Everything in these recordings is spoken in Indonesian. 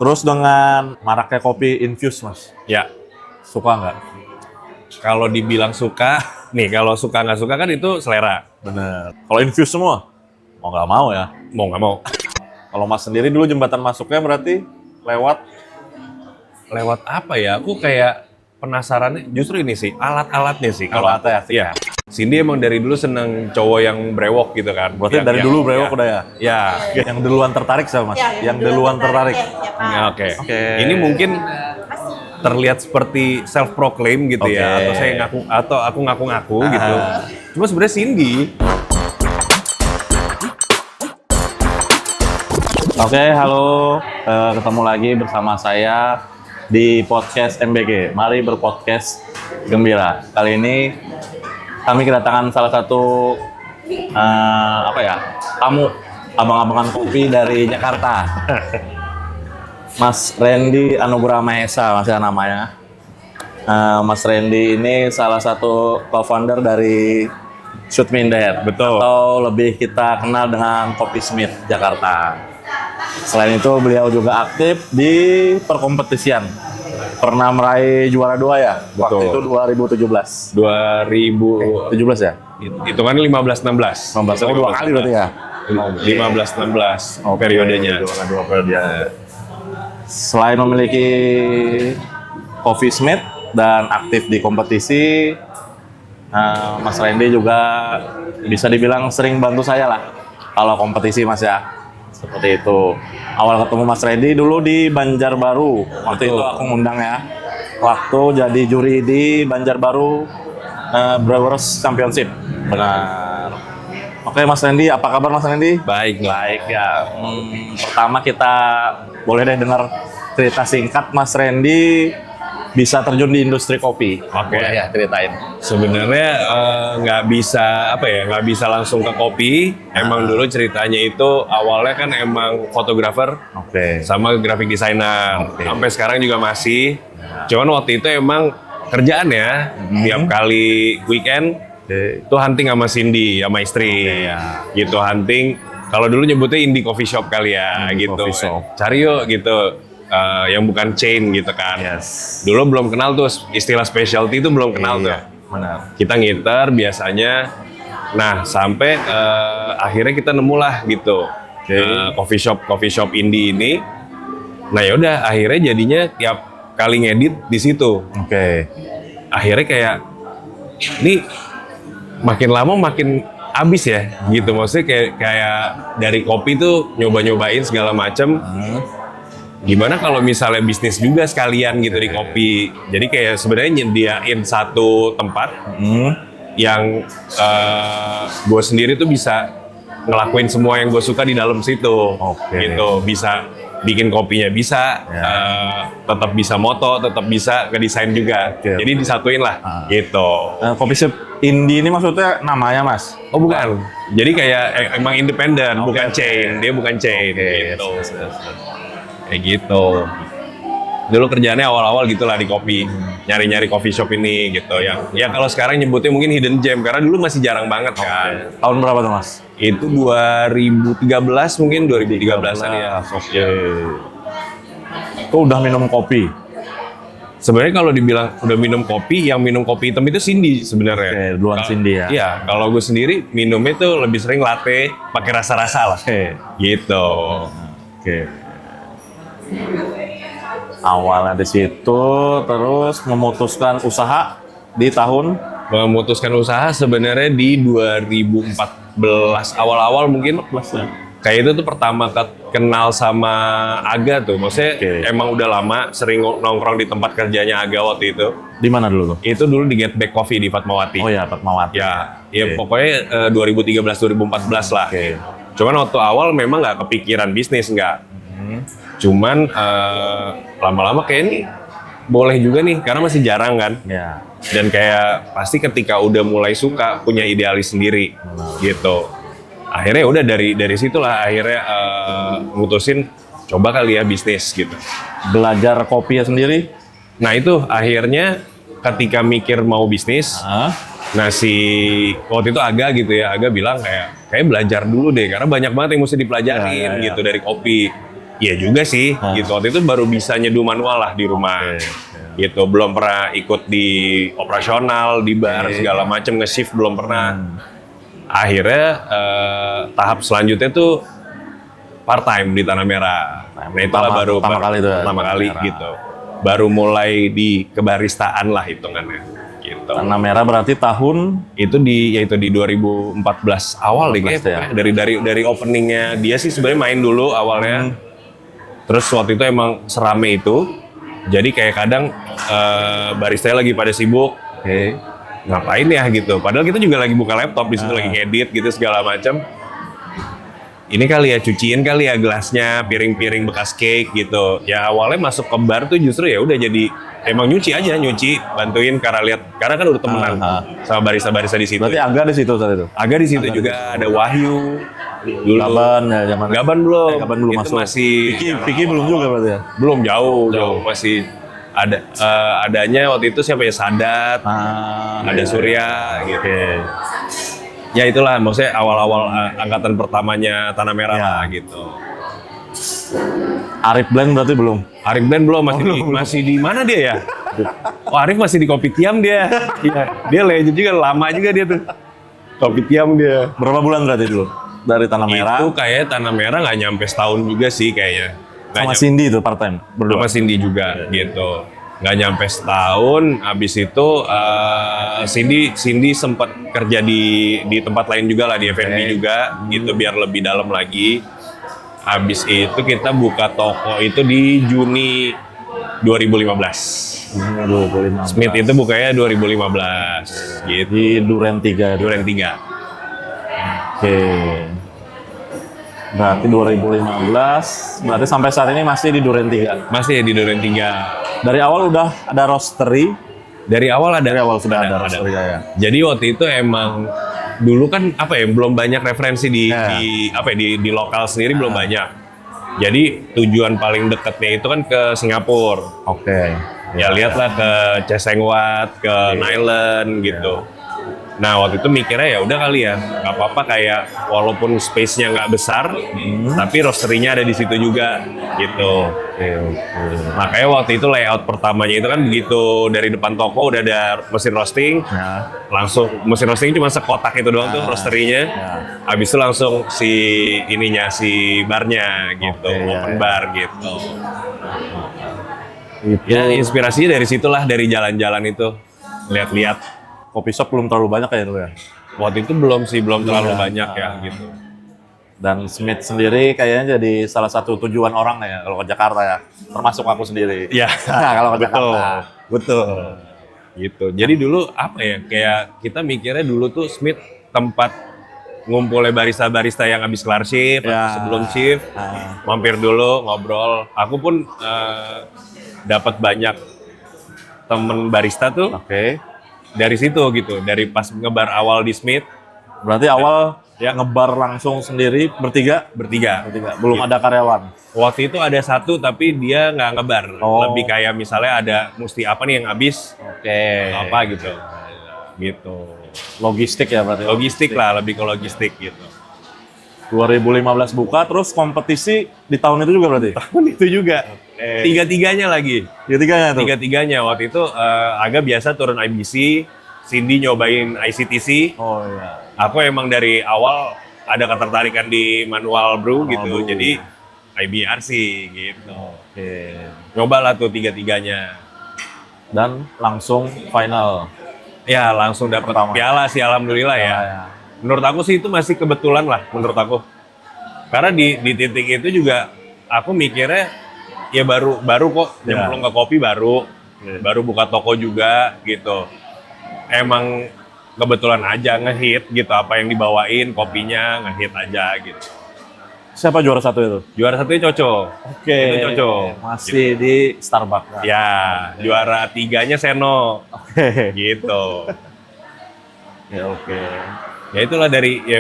Terus dengan maraknya kopi infus, Mas, Ya, suka nggak? kalau dibilang suka, nih kalau suka nggak suka kan itu selera. Bener. Kalau infus semua, mau nggak mau ya. Mau nggak mau. Kalau Mas sendiri dulu jembatan masuknya berarti lewat Lewat apa ya? Aku kayak penasarannya justru ini sih, alat-alatnya sih. Kalau Alat-alatnya asik ya. Cindy emang dari dulu seneng cowok yang brewok gitu kan. berarti dari dulu brewok udah ya. Ya. Yang duluan tertarik sama Mas. Yang duluan tertarik. Ya, Oke. Oke. Ini mungkin terlihat seperti self proclaim gitu Oke. ya, atau saya ngaku atau aku ngaku-ngaku gitu. Cuma sebenarnya Cindy. Oke, halo. Ketemu lagi bersama saya di podcast MBG. Mari berpodcast gembira. Kali ini kami kedatangan salah satu tamu abang-abangan kopi dari Jakarta. Mas Randy Anugrah Mahesa masih namanya. Mas Randy ini salah satu co-founder dari Shoot Me In There. Betul. Atau lebih kita kenal dengan Kopi Smith Jakarta. Selain itu beliau juga aktif di perkompetisian. Pernah meraih juara 2 ya? Waktu Betul. itu 2017. 2000 17 ya? itu kan 15-16. 16. Oh, 2 kali berarti ya? 15-16 Oke, periodenya. dua periode. Selain memiliki Coffee Smith dan aktif di kompetisi, Mas Randy juga bisa dibilang sering bantu saya lah kalau kompetisi, Mas ya. Seperti itu. Awal ketemu Mas Randy dulu di Banjarbaru. Waktu itu aku ngundang ya. Waktu jadi juri di Banjarbaru Brewers Championship. Benar. Oke, Mas Randy, apa kabar Mas Randy? Baik, Baik ya. Pertama kita boleh deh dengar cerita singkat Mas Randy bisa terjun di industri kopi. Oke. Boleh ya ceritain. Sebenarnya nggak nggak bisa langsung ke kopi. Emang dulu ceritanya itu awalnya kan emang fotografer Oke. sama graphic designer. Oke. Sampai sekarang juga masih. Cuman waktu itu emang kerjaan ya, tiap kali weekend itu hunting sama Cindy, sama istri. Gitu hunting. Kalau dulu nyebutnya indie coffee shop kali ya, Indie gitu. coffee shop. Cari yuk gitu. Yang bukan chain gitu kan. Yes. Dulu belum kenal tuh istilah specialty itu belum kenal tuh. Benar. Kita ngiter biasanya. Nah, sampai akhirnya kita nemulah gitu. Coffee shop indie ini. Nah, yaudah akhirnya jadinya tiap kali ngedit di situ. Oke. Akhirnya kayak ini makin lama makin abis ya gitu. Maksudnya kayak dari kopi tuh nyoba-nyobain segala macam. Gimana kalau misalnya bisnis juga sekalian gitu di kopi. Jadi kayak sebenarnya nyediain satu tempat yang gue sendiri tuh bisa ngelakuin semua yang gue suka di dalam situ. Oke. Gitu, bisa bikin kopinya bisa, tetap bisa moto, tetap bisa ngedesain juga. Oke. Jadi disatuin lah, gitu. Coffee shop indie ini maksudnya namanya Mas? Oh bukan, jadi kayak emang independen, bukan chain. Dia bukan chain, Oke, gitu. yes. Kayak gitu. Dulu kerjaannya awal-awal gitulah di kopi, nyari-nyari coffee shop ini gitu. Yang ya kalau sekarang nyebutnya mungkin hidden gem karena dulu masih jarang banget kan. Tahun berapa tuh Mas? Itu 2013 mungkin 2013-an ya. Oke. Itu udah minum kopi. Sebenarnya kalau dibilang udah minum kopi, yang minum kopi hitam itu Cindy sebenarnya. Oke, duluan Cindy ya. Iya, kalau gue sendiri minumnya tuh lebih sering latte pakai rasa-rasa lah. Oke. Gitu. Oke. Awalnya di situ, terus memutuskan usaha di tahun Memutuskan usaha sebenarnya di 2014 awal-awal mungkin. Kayak itu tuh pertama kenal sama Aga tuh. Maksudnya emang udah lama sering nongkrong di tempat kerjanya Aga waktu itu. di mana dulu tuh? Itu dulu di Get Back Coffee di Fatmawati. Oh ya, Fatmawati. Ya Oke. pokoknya 2013-2014 lah. Oke. Cuman waktu awal memang nggak kepikiran bisnis, nggak. Cuman lama-lama kayak ini boleh juga nih, karena masih jarang kan. Ya. Dan kayak pasti ketika udah mulai suka, punya idealis sendiri, gitu. Akhirnya udah dari situlah akhirnya mutusin coba kali ya bisnis gitu. Belajar kopinya sendiri? Nah itu akhirnya ketika mikir mau bisnis, nah si waktu itu Aga gitu ya, Aga bilang kayak belajar dulu deh karena banyak banget yang mesti dipelajarin gitu dari kopi. iya juga sih, gitu. Waktu itu baru bisa nyeduh manual lah di rumah, gitu. Belum pernah ikut di operasional, di bar segala macem, nge-shift belum pernah. Akhirnya tahap selanjutnya tuh part time di Tanah Merah. Nah itulah baru pertama kali gitu. Baru mulai di kebaristaan lah hitungannya. Gitu. Tanah Merah berarti tahun Itu di 2014 awal deh kayaknya. Dari openingnya dia sih sebenarnya main dulu awalnya. Terus waktu itu emang serame itu. Jadi kayak kadang barista lagi pada sibuk. Ngapain ya gitu. Padahal kita juga lagi buka laptop di situ lagi ngedit gitu segala macam. Ini kali ya cuciin kali ya gelasnya, piring-piring bekas cake gitu. Ya awalnya masuk ke bar tuh justru ya udah jadi emang nyuci, bantuin karena kan udah temenan sama barista-barista di situ. berarti agak di situ saat itu. Agak di situ juga ada Wahyu. Dulu Gaban ya zaman. Gaban belum. Gaban belum itu masuk. masih Piki belum juga berarti ya. belum jauh masih ada adanya waktu itu siapa ya Sadat, ada Surya gitu. Ya itulah maksudnya awal-awal angkatan pertamanya Tanah Merah lah gitu. Arif Blend berarti belum. Arif Ben belum masih di mana dia ya? Oh Arif masih di Kopitiam dia. Iya, dia legend juga lama juga dia tuh. Kopitiam dia. Berapa bulan berarti dulu dari Tanah Merah? Itu kayak Tanah Merah nggak nyampe setahun juga sih kayaknya. Sama Cindy itu part time berdua. Sama Cindy juga gitu. Nggak nyampe setahun, habis itu Cindy sempat kerja di tempat lain juga lah, di F&B juga, gitu biar lebih dalam lagi. Habis itu kita buka toko itu di Juni 2015. 2015. Smith itu bukanya 2015, gitu. Di Duren 3. Duren 3. Oke. Berarti 2015, berarti sampai saat ini masih di Duren 3. Masih di Duren 3. Dari awal udah ada roastery. Dari awal Sudah ada roastery ya. Jadi waktu itu emang dulu kan apa ya belum banyak referensi di lokal sendiri belum banyak. Jadi tujuan paling dekatnya itu kan ke Singapura. Oke. Ya lihatlah ke Cheseng Wat, ke Nyland gitu. Nah waktu itu mikirnya ya udah kali ya nggak apa-apa kayak walaupun space-nya nggak besar, tapi roastery-nya ada di situ juga gitu. Makanya waktu itu layout pertamanya itu kan begitu dari depan toko udah ada mesin roasting, langsung mesin roasting cuma sekotak itu doang tuh roastery-nya. Habis itu langsung si barnya gitu, open bar gitu. Ya inspirasinya dari situlah, dari jalan-jalan itu lihat-lihat. Kopi shop belum terlalu banyak ya dulu ya. Waktu itu belum terlalu banyak ya gitu. Dan Smith sendiri kayaknya jadi salah satu tujuan orang ya kalau ke Jakarta ya. Termasuk aku sendiri. Ya, kalau ke Jakarta. Betul. Gitu. Jadi dulu apa ya? Kayak kita mikirnya dulu tuh Smith tempat ngumpulnya barista-barista yang habis kelar shift, sebelum shift, mampir dulu ngobrol. Aku pun dapat banyak temen barista tuh. Dari situ gitu, dari pas ngebar awal di Smith. Berarti awal ngebar langsung sendiri bertiga? Belum ada karyawan? Waktu itu ada satu tapi dia nggak ngebar. Lebih kayak misalnya ada mesti apa nih yang habis, apa gitu. Gitu. Logistik ya berarti? Logistik lah, lebih ke logistik gitu. 2015 buka, terus kompetisi di tahun itu juga berarti? Tahun itu juga. Tiga-tiganya lagi. Tiga-tiganya tuh? Tiga-tiganya. Waktu itu agak biasa turun IBC, Cindy nyobain ICTC. Oh iya. Aku emang dari awal ada ketertarikan di manual brew gitu, jadi IBRC gitu. Nyobalah tuh tiga-tiganya. Dan langsung final? Ya langsung dapat piala sih, alhamdulillah ya. Menurut aku sih itu masih kebetulan lah menurut aku. Karena di titik itu juga aku mikirnya ya baru kok nyemplung ke kopi baru buka toko juga gitu. Emang kebetulan aja ngehit gitu, apa yang dibawain kopinya ngehit aja gitu. Siapa juara satu itu? Juara satunya Coco. Itu Coco. Masih di Starbucks. Ya, juara tiganya Seno. Gitu. Ya itulah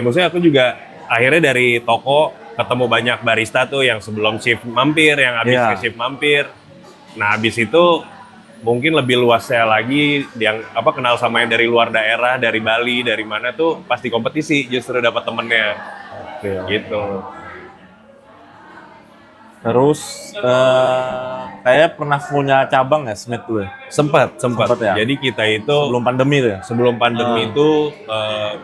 maksudnya aku juga akhirnya dari toko ketemu banyak barista tuh yang sebelum shift mampir, yang habis shift mampir. Nah habis itu mungkin lebih luasnya lagi yang kenal sama yang dari luar daerah, dari Bali, dari mana tuh pasti kompetisi justru dapat temennya. Gitu. Terus kayak pernah punya cabang ya Smith tuh ya? Sempat. Sempet ya? Jadi kita itu Sebelum pandemi tuh ya? sebelum pandemi itu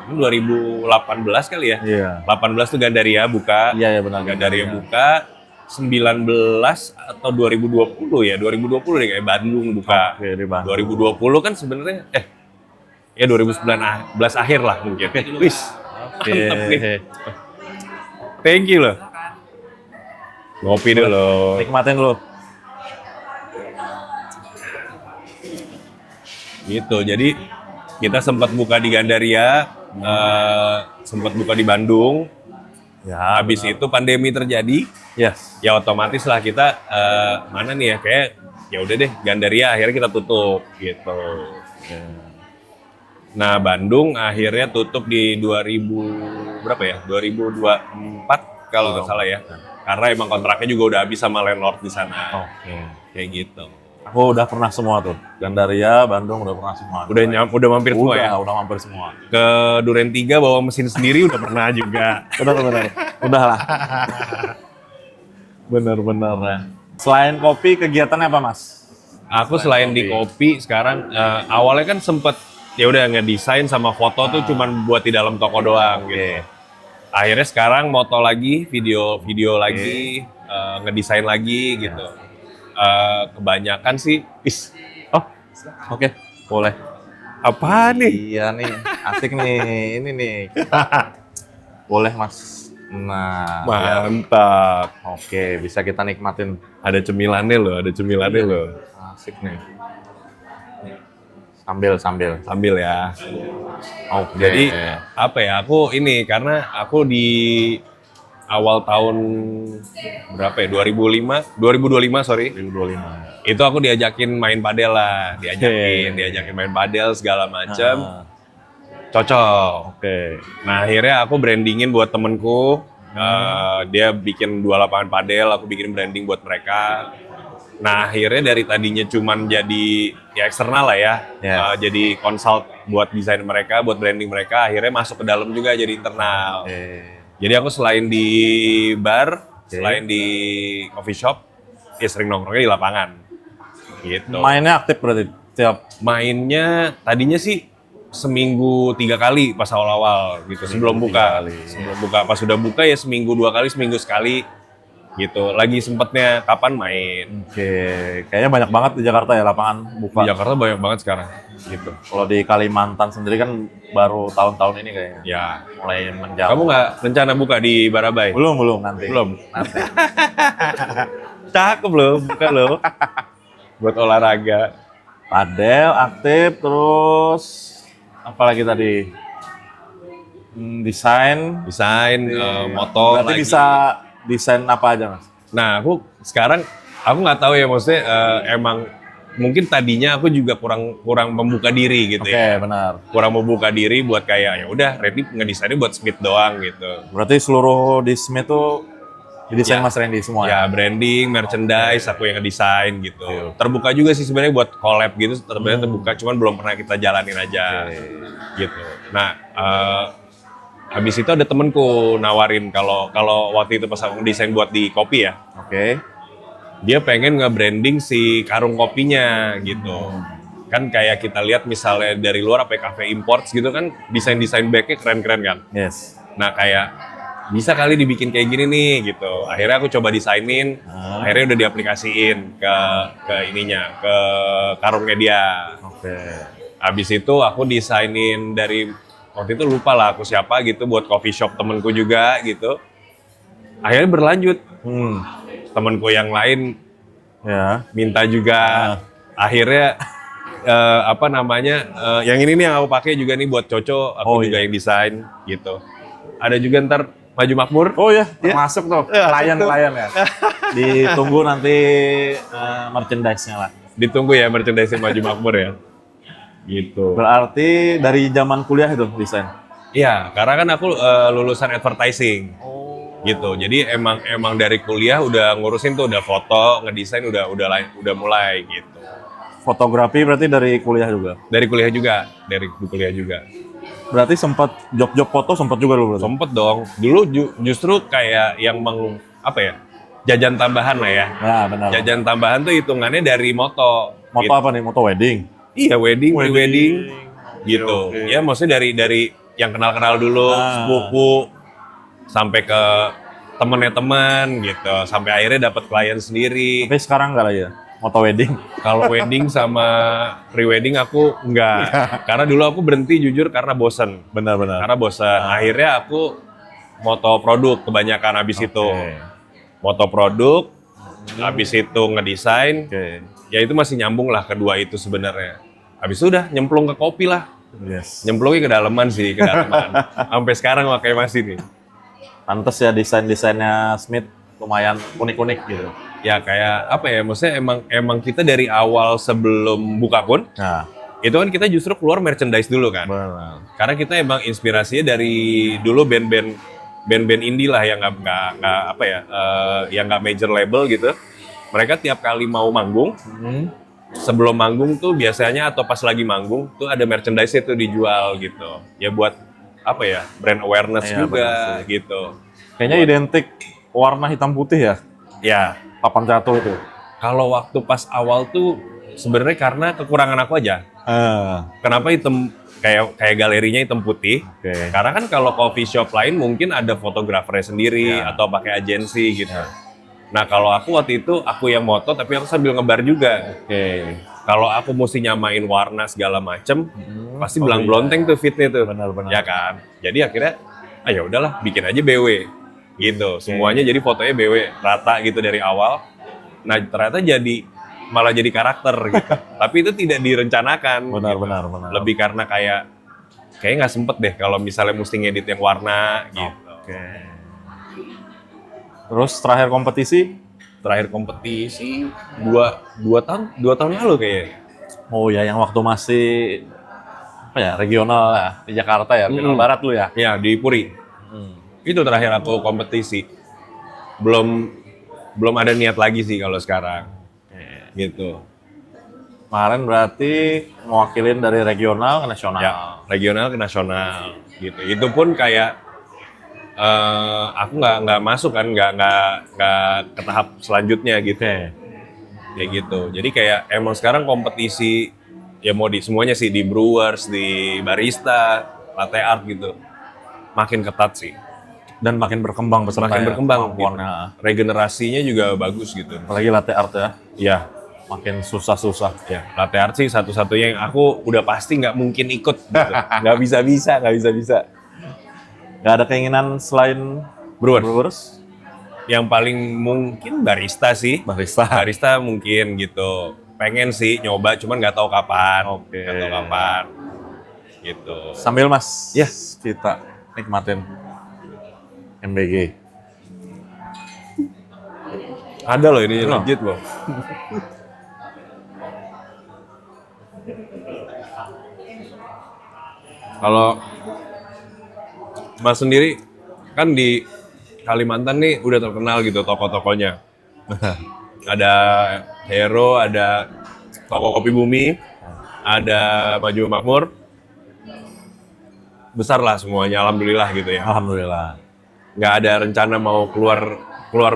2018 kali ya. Iya. 18 tuh Gandaria buka. Iya ya benar. Gandaria buka 19 atau 2020 ya. 2020 deh kayak Bandung buka. Oke, di Bandung. 2020 kan sebenarnya ya 2019 akhir lah mungkin. Wis. Oke. Mantap nih. Thank you loh. Ngopi dulu. Nikmatin dulu. Gitu. Jadi kita sempat buka di Gandaria, sempat buka di Bandung. Ya. Habis itu pandemi terjadi, Yes. ya otomatis lah kita mana nih ya kayak ya udah deh Gandaria akhirnya kita tutup gitu. Nah, Bandung akhirnya tutup di 2000 berapa ya? 2024 kalau nggak salah ya. Karena emang kontraknya juga udah habis sama landlord di sana. Oke. Kayak gitu. Aku udah pernah semua tuh. Gandaria, Bandung udah pernah semua. Udah mampir semua ya. Udah mampir semua. Ke Duren 3 bawa mesin sendiri udah pernah juga. Benar. Udah lah. Bener ya. Selain kopi, kegiatannya apa Mas? Aku selain di kopi sekarang awalnya kan sempet ya udah ngedesain sama foto tuh cuman buat di dalam toko doang gitu. Akhirnya sekarang moto lagi, video lagi, ngedesain lagi gitu. Kebanyakan sih, Oke, boleh. apa nih? Iya nih, asik nih. Ini nih. Boleh Mas. Nah, ya. Mantap. Oke, bisa kita nikmatin. Ada cemilannya loh. Asik nih. Sambil. Sambil ya. Oke. Jadi apa ya? Aku ini karena aku di awal tahun berapa ya? 2025 sorry. 2025. Itu aku diajakin main padel lah, diajakin main padel segala macam. Cocok. Oke. Nah, akhirnya aku brandingin buat temenku. Dia bikin 2 lapangan padel, aku bikin branding buat mereka. Nah, akhirnya dari tadinya cuman jadi ya eksternal lah ya. Jadi consult buat desain mereka, buat branding mereka, akhirnya masuk ke dalam juga jadi internal. Jadi aku selain di bar, selain di coffee shop, ya sering nongkrongnya di lapangan. Gitu. Mainnya aktif berarti tiap. Mainnya tadinya sih seminggu 3 kali pas awal-awal gitu sebelum buka. Pas sudah buka ya seminggu 2 kali, seminggu sekali gitu. Lagi sempetnya kapan main. Oke, kayaknya banyak banget di Jakarta ya lapangan buka. Di Jakarta banyak banget sekarang gitu. Kalau di Kalimantan sendiri kan baru tahun-tahun ini kayaknya. Ya. Mulai menjauh. Kamu nggak rencana buka di Barabai? Belum nanti. Belum. Nanti. Cakep loh, buka loh. Buat olahraga. Padel aktif, terus apalagi tadi? Desain. Motor Berarti lagi. bisa desain apa aja Mas? Nah, aku sekarang nggak tahu ya maksudnya emang mungkin tadinya aku juga kurang membuka diri gitu Oke, ya. benar. Kurang membuka diri buat kayak ya udah ready ngedesainnya buat Smith doang gitu. Berarti seluruh di Smith itu didesain Ya. Mas Randy semua Ya branding, merchandise aku yang ngedesain gitu. Terbuka juga sih sebenarnya buat collab gitu, sebenarnya terbuka cuman belum pernah kita jalanin aja. Gitu. Nah, habis itu ada temenku nawarin kalau waktu itu pas aku ngedesain buat di kopi ya. Oke. Dia pengen nge-branding si karung kopinya gitu. Kan kayak kita lihat misalnya dari luar apa ya, cafe imports gitu kan desain-desain bagnya keren-keren kan. Yes. Nah kayak bisa kali dibikin kayak gini nih gitu. Akhirnya aku coba desainin, akhirnya udah diaplikasiin ke ininya, ke karungnya dia. Oke. Habis itu aku desainin dari waktu itu lupa lah aku siapa gitu buat coffee shop temenku juga gitu. Akhirnya berlanjut. Temenku yang lain Ya. minta juga. Akhirnya yang ini nih yang aku pakai juga nih buat Coco, aku juga yang desain gitu. Ada juga ntar Maju Makmur. Oh ya, masuk tuh. Klien ya. Ditunggu nanti merchandise-nya lah. Ditunggu ya merchandise Maju Makmur ya. Gitu. Berarti dari zaman kuliah itu desain? Iya, karena kan aku lulusan advertising. Gitu. Jadi emang dari kuliah udah ngurusin tuh, udah foto, ngedesain udah mulai gitu. Fotografi berarti dari kuliah juga? Dari kuliah juga. Berarti sempat job foto sempat juga dulu berarti? Sempet dong. Dulu justru kayak yang jajan tambahan lah ya. Nah, benar. Jajan tambahan tuh hitungannya dari moto. Moto apa nih? Moto wedding? Iya, wedding, pre-wedding gitu. Oke. Ya maksudnya dari yang kenal-kenal dulu, sepupu sampai ke temennya teman gitu, sampai akhirnya dapat klien sendiri. Tapi sekarang nggak lagi ya? Moto wedding? Kalau wedding sama pre-wedding aku enggak. Karena dulu aku berhenti jujur karena bosen. Benar-benar. Karena bosen. Akhirnya aku moto produk kebanyakan habis itu. Moto produk, habis itu ngedesain. Oke. Ya itu masih nyambung lah kedua itu sebenarnya. Habis itu udah nyemplung ke kopi lah. Yes. Nyemplungnya ke dalaman sih, ke dalaman. Sampai sekarang makanya masih nih. Pantes ya desain-desainnya Smith lumayan unik-unik gitu. Ya kayak apa ya, maksudnya emang kita dari awal sebelum buka pun, Nah, itu kan kita justru keluar merchandise dulu kan. benar. Karena kita emang inspirasinya dari dulu band-band indie lah yang nggak apa ya, yang nggak major label gitu. Mereka tiap kali mau manggung, sebelum manggung tuh biasanya atau pas lagi manggung tuh ada merchandise itu dijual gitu. Ya buat apa ya, brand awareness Iya, juga benar sih. gitu. Kayaknya identik warna hitam putih ya, Ya, papan jatuh itu. kalau waktu pas awal tuh sebenarnya karena kekurangan aku aja. Kenapa hitam kayak galerinya hitam putih? Oke. Karena kan kalau coffee shop lain mungkin ada fotografernya sendiri Ya. atau pakai agensi gitu. Nah kalau aku waktu itu aku yang moto tapi aku sambil ngebar juga. Oke. Kalau aku mesti nyamain warna segala macem, pasti belang-belonteng tuh fitnya tuh. Benar-benar. Ya kan? Jadi akhirnya, ya udahlah bikin aja BW gitu. Semuanya jadi fotonya BW rata gitu dari awal. Nah ternyata malah jadi karakter gitu. Tapi itu tidak direncanakan. Benar. Lebih karena kayak nggak sempet deh kalau misalnya mesti ngedit yang warna gitu. Oke. Terus terakhir kompetisi? Terakhir kompetisi dua tahun lalu kayaknya. Oh ya, yang waktu masih apa ya, regional ya, di Jakarta ya, final barat lu ya? Ya di Puri. Itu terakhir aku kompetisi. Belum ada niat lagi sih kalau sekarang. Gitu. Kemarin berarti mewakilin dari regional ke nasional. Ya, regional ke nasional gitu. Itu pun kayak aku nggak masuk kan, nggak ke tahap selanjutnya gitu. Kayak gitu. Jadi kayak emang sekarang kompetisi ya mau di semuanya sih, di brewers, di barista, latte art gitu. Makin ketat sih. Dan makin berkembang peserta Makin ya, berkembang gitu. kemampuannya. Regenerasinya juga bagus gitu. Apalagi latte art ya, Ya, makin susah-susah. ya, latte art sih satu-satunya yang aku udah pasti nggak mungkin ikut gitu. Nggak bisa. Gak ada keinginan selain brewers? Yang paling mungkin barista sih. Barista. Barista mungkin gitu. Pengen sih nyoba, cuman nggak tahu kapan. Oke. Nggak tahu kapan. Gitu. Sambil Mas, Ya. kita nikmatin MBG. Ada loh ini legit loh. Kalau Mas sendiri kan di Kalimantan nih udah terkenal gitu toko-tokonya. Ada Hero, ada toko Kopi Bumi, ada Maju Makmur. Besar lah semuanya, alhamdulillah gitu ya. Alhamdulillah. Nggak ada rencana mau keluar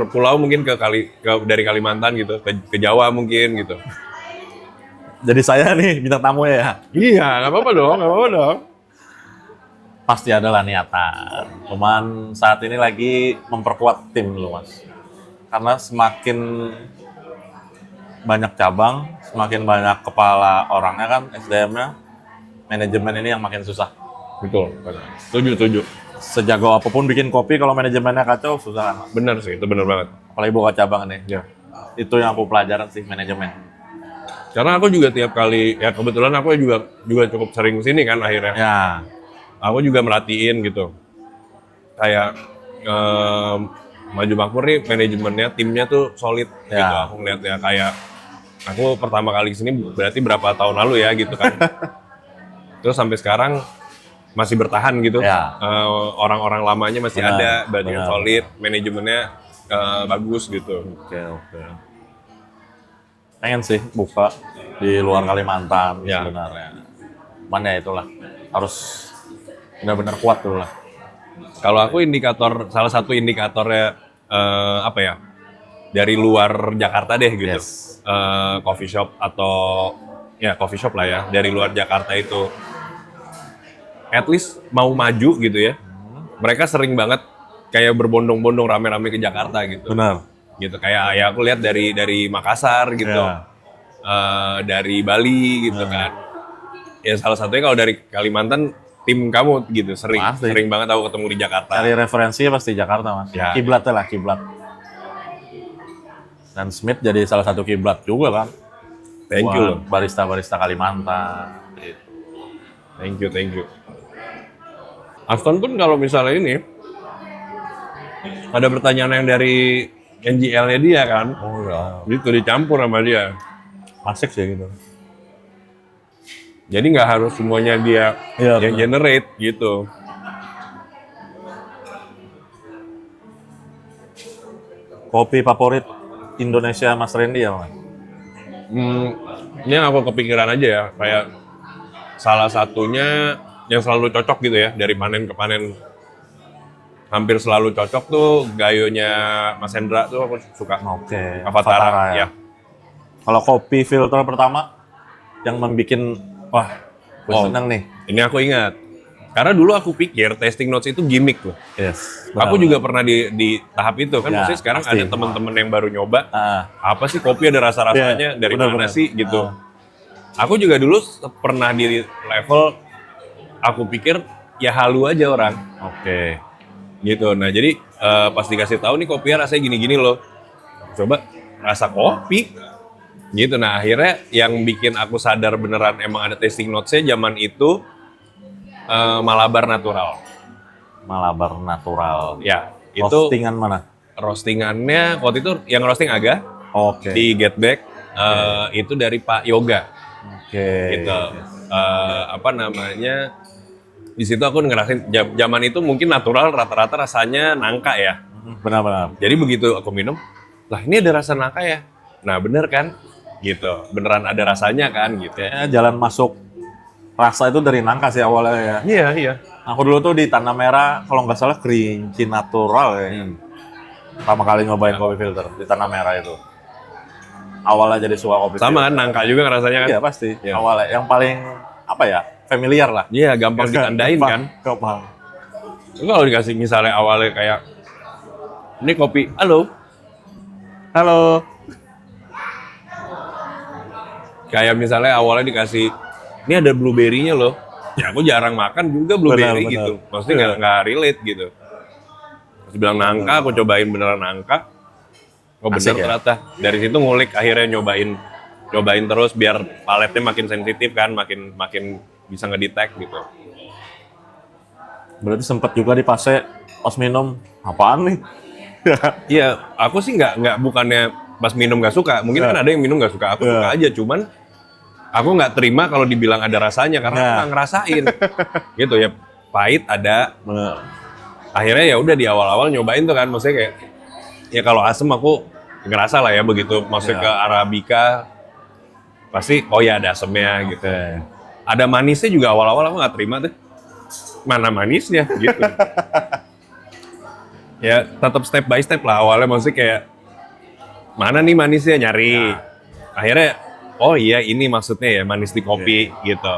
pulau mungkin dari Kalimantan gitu, ke Jawa mungkin gitu. Jadi saya nih bintang tamu ya. Iya, nggak apa-apa dong. Pasti ada lah niatan. Cuman saat ini lagi memperkuat tim dulu Mas. Karena semakin banyak cabang, semakin banyak kepala orangnya kan, SDM-nya, manajemen ini yang makin susah. Betul, benar. Setuju. Sejago apapun bikin kopi, kalau manajemennya kacau, susah kan Mas. Benar sih, itu benar banget. Apalagi buka cabang nih. Ya. Itu yang aku pelajaran sih, manajemen. Karena aku juga tiap kali, ya kebetulan aku juga cukup sering sini kan akhirnya. Ya, Aku juga merhatiin gitu. Kayak Maju Makmur nih manajemennya, timnya tuh solid Ya. gitu. Aku ngeliat ya kayak aku pertama kali kesini berarti berapa tahun lalu ya gitu kan. Terus sampai sekarang masih bertahan gitu. Ya. Orang-orang lamanya masih Benar, ada, berarti benar. solid, manajemennya bagus gitu. oke. Pengen sih buka di luar Kalimantan Ya. sebenarnya. Cuman ya itulah, harus benar-benar kuat dulu lah. Kalau aku salah satu indikatornya apa ya? dari luar Jakarta deh gitu. Yes. Coffee shop atau ya coffee shop lah ya dari luar Jakarta itu at least mau maju gitu ya. Mereka sering banget kayak berbondong-bondong rame-rame ke Jakarta gitu. Benar. Gitu kayak ya aku lihat dari Makassar gitu. Ya. Dari Bali gitu kan. Ya salah satunya kalau dari Kalimantan tim kamu gitu sering Pasti. sering banget aku ketemu di Jakarta. Cari referensinya pasti Jakarta, Mas. Ya. Kiblatnya lah, kiblat. Dan Smith jadi salah satu kiblat juga kan. Thank you loh. Barista-barista Kalimantan. Gitu. Thank you. Aston pun kalau misalnya ini ada pertanyaan yang dari NGL-nya dia kan, Oh ya. gitu dicampur sama dia. Asik sih gitu. Jadi nggak harus semuanya dia Iya, yang benar. generate gitu. Kopi favorit Indonesia Mas Randy ya, Mas? Ini yang aku kepikiran aja ya, kayak salah satunya yang selalu cocok gitu ya, dari panen ke panen hampir selalu cocok tuh gayonya Mas Hendra tuh aku suka. Oke. Avatara ya. Kalau kopi filter pertama yang membikin wah, gue Oh. seneng nih. Ini aku ingat. Karena dulu aku pikir tasting notes itu gimmick loh. Yes. Aku juga pernah di tahap itu kan, Ya, maksudnya sekarang pasti. ada teman-teman yang baru nyoba, Ah, apa sih kopi ada rasa-rasanya, Iya, dari benar-benar. mana sih gitu. Ah. Aku juga dulu pernah di level, aku pikir ya halu aja orang, oke. gitu. Nah jadi pas dikasih tahu nih kopinya rasanya gini-gini loh, coba rasa kopi, gitu. Nah akhirnya yang bikin aku sadar beneran emang ada tasting notes-nya zaman itu Malabar Natural. Malabar natural. Ya, itu Roastingan mana? roastingannya waktu itu yang roasting Aga Oke. di Get Back itu dari Pak Yoga Oke. gitu. Apa namanya? Di situ aku ngerasain zaman itu mungkin natural rata-rata rasanya nangka ya. Benar-benar. Jadi begitu aku minum, lah ini ada rasa nangka ya. Nah bener kan? Gitu. Beneran ada rasanya kan gitu. Kayaknya jalan masuk rasa itu dari nangka sih awalnya ya. Iya, iya. Aku dulu tuh di Tanah Merah, kalau nggak salah kerinci natural ya. Pertama kali nyobain kopi filter di Tanah Merah itu. Awalnya jadi suka kopi Sama filter. kan nangka juga rasanya kan? Iya pasti. Iya. Awalnya yang paling apa ya, familiar lah. Iya, gampang ditandain kan? Gampang. Itu kalau dikasih misalnya awalnya kayak ini kopi, halo, Halo. kayak misalnya awalnya dikasih ini ada blueberry-nya loh. Ya aku jarang makan juga blueberry Benar, gitu. benar. Maksudnya nggak relate gitu. Terus bilang nangka, aku cobain beneran nangka. Oh bener Asik ya? ternyata. Dari situ ngulik akhirnya nyobain terus biar paletnya makin sensitif kan, makin bisa ngedetect gitu. Berarti sempat juga di fase pas minum apaan nih? Iya, aku sih nggak bukannya pas minum nggak suka. Mungkin kan ada yang minum nggak suka. Aku suka aja, cuman aku nggak terima kalau dibilang ada rasanya karena aku nggak ngerasain. Gitu ya, pahit ada. Bener. Akhirnya ya udah di awal-awal nyobain tuh kan, maksudnya kayak ya kalau asem aku ngerasa lah ya begitu masuk ke Arabica pasti oh ya ada asemnya gitu. Ada manisnya juga awal-awal aku nggak terima tuh. Mana manisnya gitu. Ya tetap step by step lah awalnya maksudnya kayak mana nih manisnya nyari. Akhirnya oh iya ini maksudnya ya manis di kopi gitu.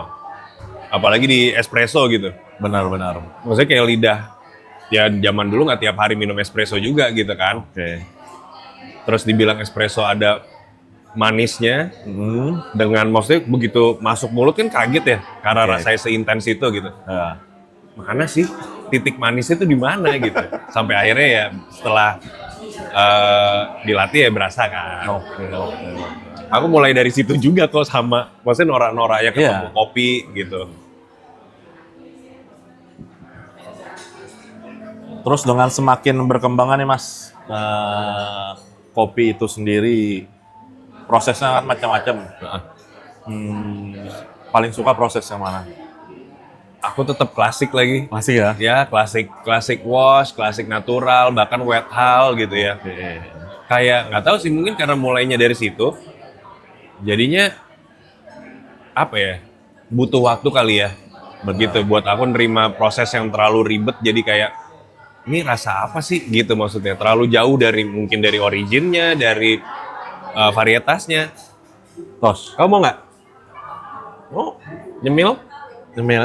Apalagi di espresso gitu. Benar-benar. Maksudnya kayak lidah ya zaman dulu nggak tiap hari minum espresso juga gitu kan. Oke. Terus dibilang espresso ada manisnya dengan maksudnya begitu masuk mulut kan kaget ya karena rasanya seintens itu gitu. Ya. Mana sih titik manisnya itu di mana gitu. Sampai akhirnya ya setelah dilatih ya berasa kan. Oke. Aku mulai dari situ juga kok sama maksudnya norak-norak ya ketemu Iya. kopi gitu. Terus dengan semakin berkembangnya nih Mas, kopi itu sendiri prosesnya kan macam-macam. Paling suka proses yang mana? Aku tetap klasik lagi. Masih ya? Ya klasik wash, klasik natural, bahkan wet hull gitu ya. Kayak nggak tahu sih mungkin karena mulainya dari situ, jadinya apa ya? Butuh waktu kali ya. Begitu buat aku nerima proses yang terlalu ribet, jadi kayak ini rasa apa sih gitu maksudnya. Terlalu jauh dari mungkin dari originnya, dari varietasnya. Tos, Kamu mau nggak? Oh, nyemil? nyemil.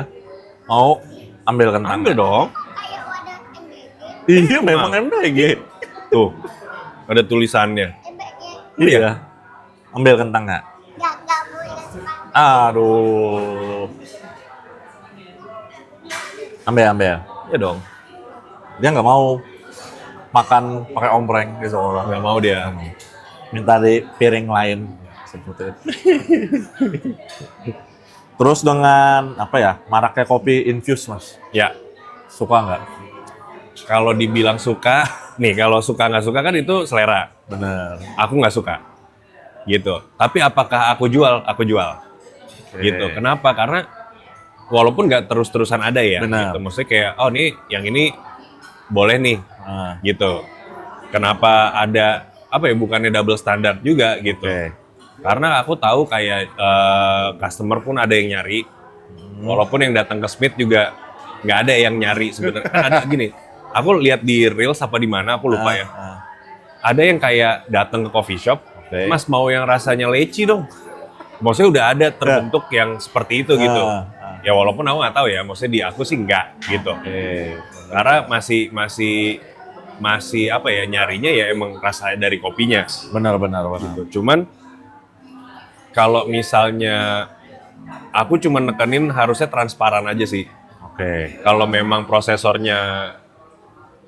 Mau ambil kentang? Ambil dong. Kayak wadah MBG. Iya, memang MBG. Tuh, ada tulisannya. MBG. Iya. Ambil kentang nggak? Nggak boleh sekarang. Aduh. Ambil. Ya dong. Dia nggak mau makan pakai ompreng gitu orang. Nggak mau dia. Minta di piring lain seperti itu. Terus dengan apa ya, maraknya kopi infus mas, Ya, suka nggak? kalau dibilang suka, nih kalau suka nggak suka kan itu selera. Bener. Aku nggak suka, gitu. Tapi apakah aku jual? Aku jual, gitu. Kenapa? Karena walaupun nggak terus-terusan ada ya, Benar. gitu. Maksudnya kayak, oh nih, yang ini boleh nih, Nah, gitu. Kenapa ada apa ya? Bukannya double standard juga, gitu. oke. Karena aku tahu kayak customer pun ada yang nyari, walaupun yang datang ke Smith juga nggak ada yang nyari sebenarnya. Kan ada gini, aku lihat di Reels apa di mana, aku lupa ya. Ah, Ada yang kayak datang ke coffee shop, Oke. Mas mau yang rasanya leci dong. Maksudnya udah ada terbentuk yang seperti itu gitu. Ya walaupun aku nggak tahu ya, maksudnya di aku sih nggak gitu. Oke. Karena masih apa ya, nyarinya ya emang rasa dari kopinya. Benar. Cuman kalau misalnya aku cuma nekenin harusnya transparan aja sih. Oke. Kalau memang prosesornya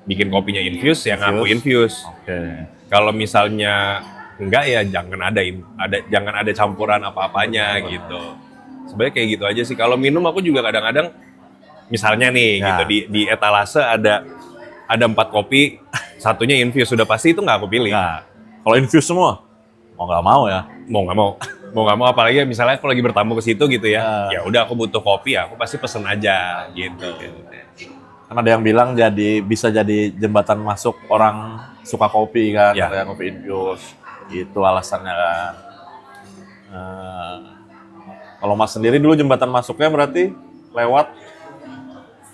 bikin kopinya infuse, yang aku infuse. Oke. Kalau misalnya enggak ya jangan ada campuran apa-apanya gitu. Sebenarnya kayak gitu aja sih. Kalau minum aku juga kadang-kadang misalnya nih Ya. gitu di etalase ada 4 kopi, satunya infuse, sudah pasti itu nggak aku pilih. Nah, kalau infus semua, mau nggak mau ya. Mau nggak mau apalagi misalnya aku lagi bertamu ke situ gitu ya. Ya. Ya udah aku butuh kopi, aku pasti pesen aja gitu. Kan ada yang bilang bisa jadi jembatan masuk orang suka kopi kan, Ya. ada yang kopi infus. Itu alasannya kan. Kalau Mas sendiri dulu jembatan masuknya berarti lewat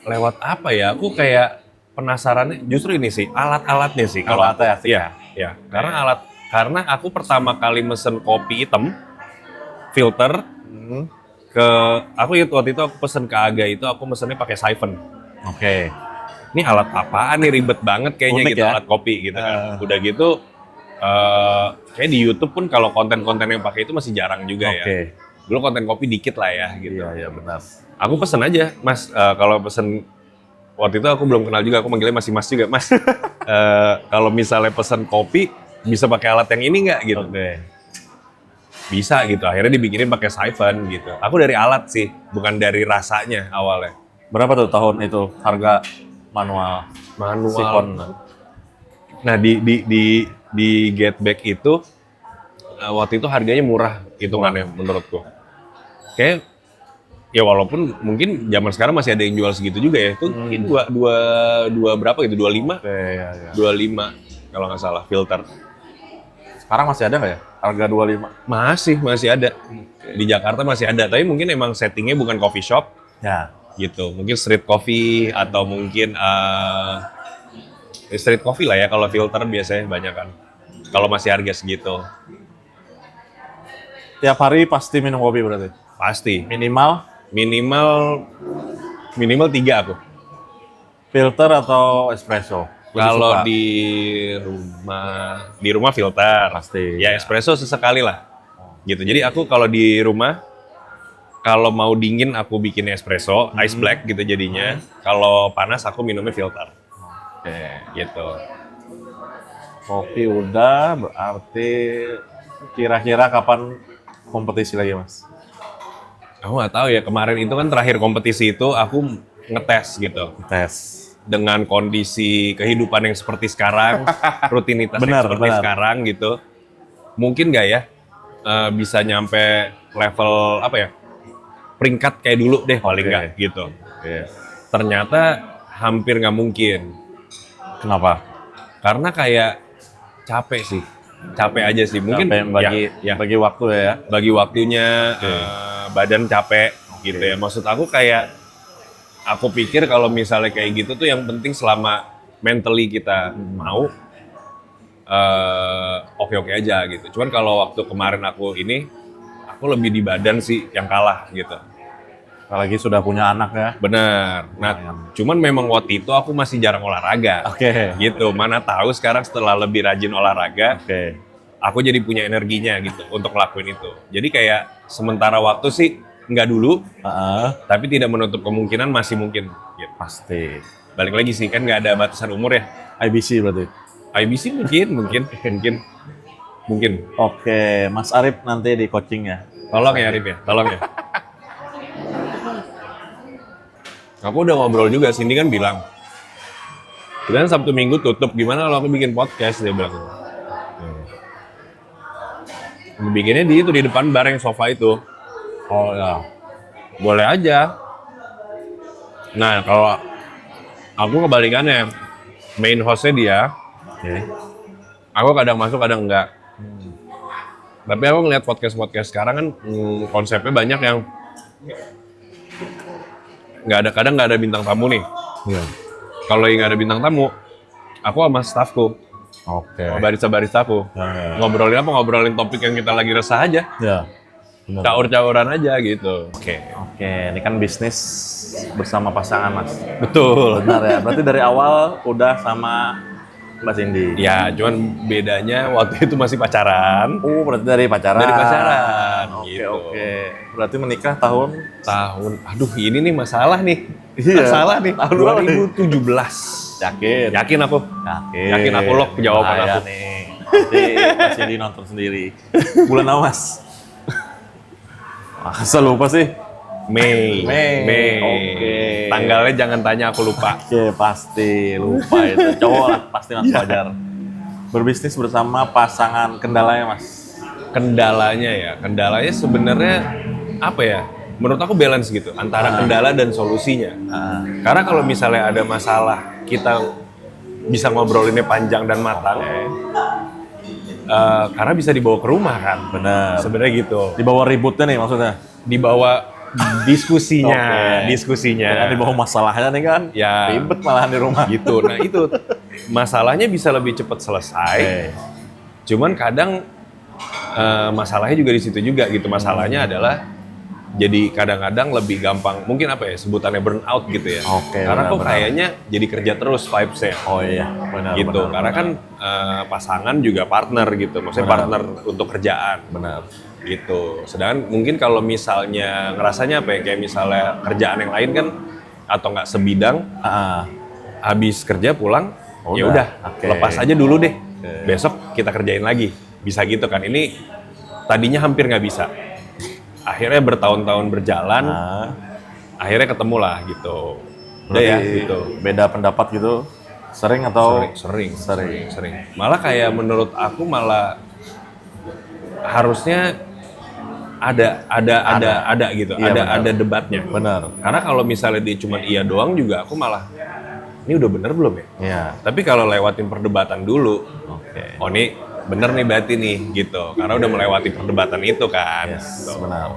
Lewat apa ya? Aku kayak penasarannya justru ini sih, alat-alatnya sih kalau aku. Alat-alatnya asik Iya, iya. Karena aku pertama kali mesen kopi hitam filter aku ingat waktu itu aku pesen ke Aga itu aku mesennya pakai siphon. Oke. Ini alat apaan nih, ribet banget kayaknya Unik gitu, ya? alat kopi gitu kan. Udah gitu kayak di YouTube pun kalau konten-konten yang pakai itu masih jarang juga ya. Oke. Dulu konten kopi dikit lah ya gitu. Iya benar. Aku pesen aja, Mas. Kalau pesen waktu itu aku belum kenal juga, aku manggilnya masih Mas juga, Mas. Kalau misalnya pesen kopi bisa pakai alat yang ini nggak gitu? Oke. Bisa gitu. Akhirnya dibikinin pakai siphon gitu. Aku dari alat sih, bukan dari rasanya awalnya. Berapa tuh tahun itu harga manual sifon? Nah di Get Back itu waktu itu harganya murah hitungannya menurutku. Kayak ya walaupun mungkin zaman sekarang masih ada yang jual segitu juga ya. Itu mungkin dua berapa gitu, 25. Oke, ya. 25 kalau nggak salah filter. Sekarang masih ada nggak ya harga 25? Masih ada. Di Jakarta masih ada, tapi mungkin emang settingnya bukan coffee shop Ya. gitu. Mungkin street coffee atau mungkin street coffee lah ya kalau filter biasanya banyak kan. Kalau masih harga segitu. Tiap hari pasti minum kopi berarti? Pasti. Minimal Minimal 3 aku. filter atau espresso? Lebih Kalau suka? di rumah filter. Pasti. Ya espresso sesekali lah. Gitu. Jadi aku kalau di rumah kalau mau dingin aku bikin espresso, ice black gitu jadinya. Kalau panas aku minumnya filter. Oke. Gitu. Kopi udah, berarti kira-kira kapan kompetisi lagi mas? Aku nggak tahu ya, kemarin itu kan terakhir kompetisi itu aku ngetes gitu. Tes. Dengan kondisi kehidupan yang seperti sekarang, rutinitas Benar, yang seperti benar. sekarang gitu. Mungkin nggak ya bisa nyampe level apa ya, peringkat kayak dulu deh paling Oke. nggak gitu. Oke. Ternyata hampir nggak mungkin. Kenapa? Karena kayak capek sih. Capek aja sih. Mungkin Capek bagi waktu ya. bagi waktunya, badan capek gitu ya. Maksud aku kayak, aku pikir kalau misalnya kayak gitu tuh yang penting selama mentally kita mau, oke-oke aja gitu. Cuman kalau waktu kemarin aku lebih di badan sih yang kalah gitu. Apalagi sudah punya anak ya. Bener. Nah, cuman memang waktu itu aku masih jarang olahraga. Oke. Gitu. Mana tahu sekarang setelah lebih rajin olahraga, Oke. aku jadi punya energinya gitu untuk ngelakuin itu. Jadi kayak sementara waktu sih nggak dulu, tapi tidak menutup kemungkinan masih mungkin. Gitu. Pasti. Balik lagi sih kan nggak ada batasan umur ya. IBC berarti. IBC mungkin. Oke, Mas Arif nanti di coaching ya. Tolong ya Arif ya, tolong ya. Aku udah ngobrol juga, Cindy kan bilang, kita kan Sabtu Minggu tutup, gimana kalau aku bikin podcast, dia bilang. Bikinnya di depan bar yang sofa itu. Oh ya. Boleh aja. Nah, kalau aku kebalikannya, main hostnya dia, Oke. aku kadang masuk, kadang enggak. Tapi aku ngeliat podcast sekarang kan konsepnya banyak yang kadang nggak ada bintang tamu nih. Iya. Kalau yang nggak ada bintang tamu, aku sama staffku, Oke. sama barista-baristaku, Ya. ngobrolin apa? Ngobrolin topik yang kita lagi resah aja, Ya. Benar. caur-cauran aja gitu. Oke. Oke, ini kan bisnis bersama pasangan, Mas. Betul. Benar ya. Berarti dari awal udah sama Mbak Cindy. Ya, cuman bedanya waktu itu masih pacaran. Oh, berarti dari pacaran. Dari pacaran, Oke, gitu. oke. Berarti menikah tahun Aduh ini nih masalah nih. Iya. Masalah nih. Tahun berapa nih? 2017. yakin. Yakin aku. Yakin. Yakin aku lock jawaban Bahaya aku. nih. Nanti Mbak Cindy nonton sendiri. Bulan apa, Mas? Masa lupa sih? Mei. Oke. Tanggalnya jangan tanya, aku lupa. Oke, pasti lupa itu. Cowok lah, pasti Mas wajar. Berbisnis bersama pasangan, kendalanya Mas? Kendalanya sebenarnya apa ya? Menurut aku balance gitu antara kendala dan solusinya. Karena kalau misalnya ada masalah, kita bisa ngobrolinnya panjang dan matang. Karena bisa dibawa ke rumah kan. Benar. Sebenarnya gitu. Di bawah ributnya nih maksudnya? Dibawa diskusinya, Oke. Jangan di bawah masalahnya nih kan? Ya. Ribet malahan di rumah. Gitu. Nah itu masalahnya bisa lebih cepat selesai. Oke. Cuman kadang masalahnya juga di situ juga gitu. Masalahnya adalah jadi kadang-kadang lebih gampang, mungkin apa ya sebutannya burnout gitu ya. Oke, Karena kok benar-benar. kayaknya jadi kerja terus vibes-nya. Oh iya, benar. Gitu. benar, Karena kan pasangan juga partner gitu. Maksudnya Benar. partner untuk kerjaan. benar. Gitu. Sedangkan mungkin kalau misalnya ngerasanya apa ya, kayak misalnya kerjaan yang lain kan atau nggak sebidang, habis kerja pulang, Udah, ya udah oke. lepas aja dulu deh. Oke. Besok kita kerjain lagi. Bisa gitu kan. Ini tadinya hampir nggak bisa. Akhirnya bertahun-tahun berjalan, akhirnya ketemu lah gitu. Udah ya Berarti gitu. Beda pendapat gitu? Sering atau? Sering. Malah kayak menurut aku malah harusnya ada gitu, Iya, benar. ada debatnya. Benar. Karena kalau misalnya dia cuma iya doang juga aku malah ini udah bener belum ya? Iya. Tapi kalau lewatin perdebatan dulu, Oke. oh ini bener nih berarti nih gitu. Karena udah melewati perdebatan itu kan. Yes, Gitu. benar.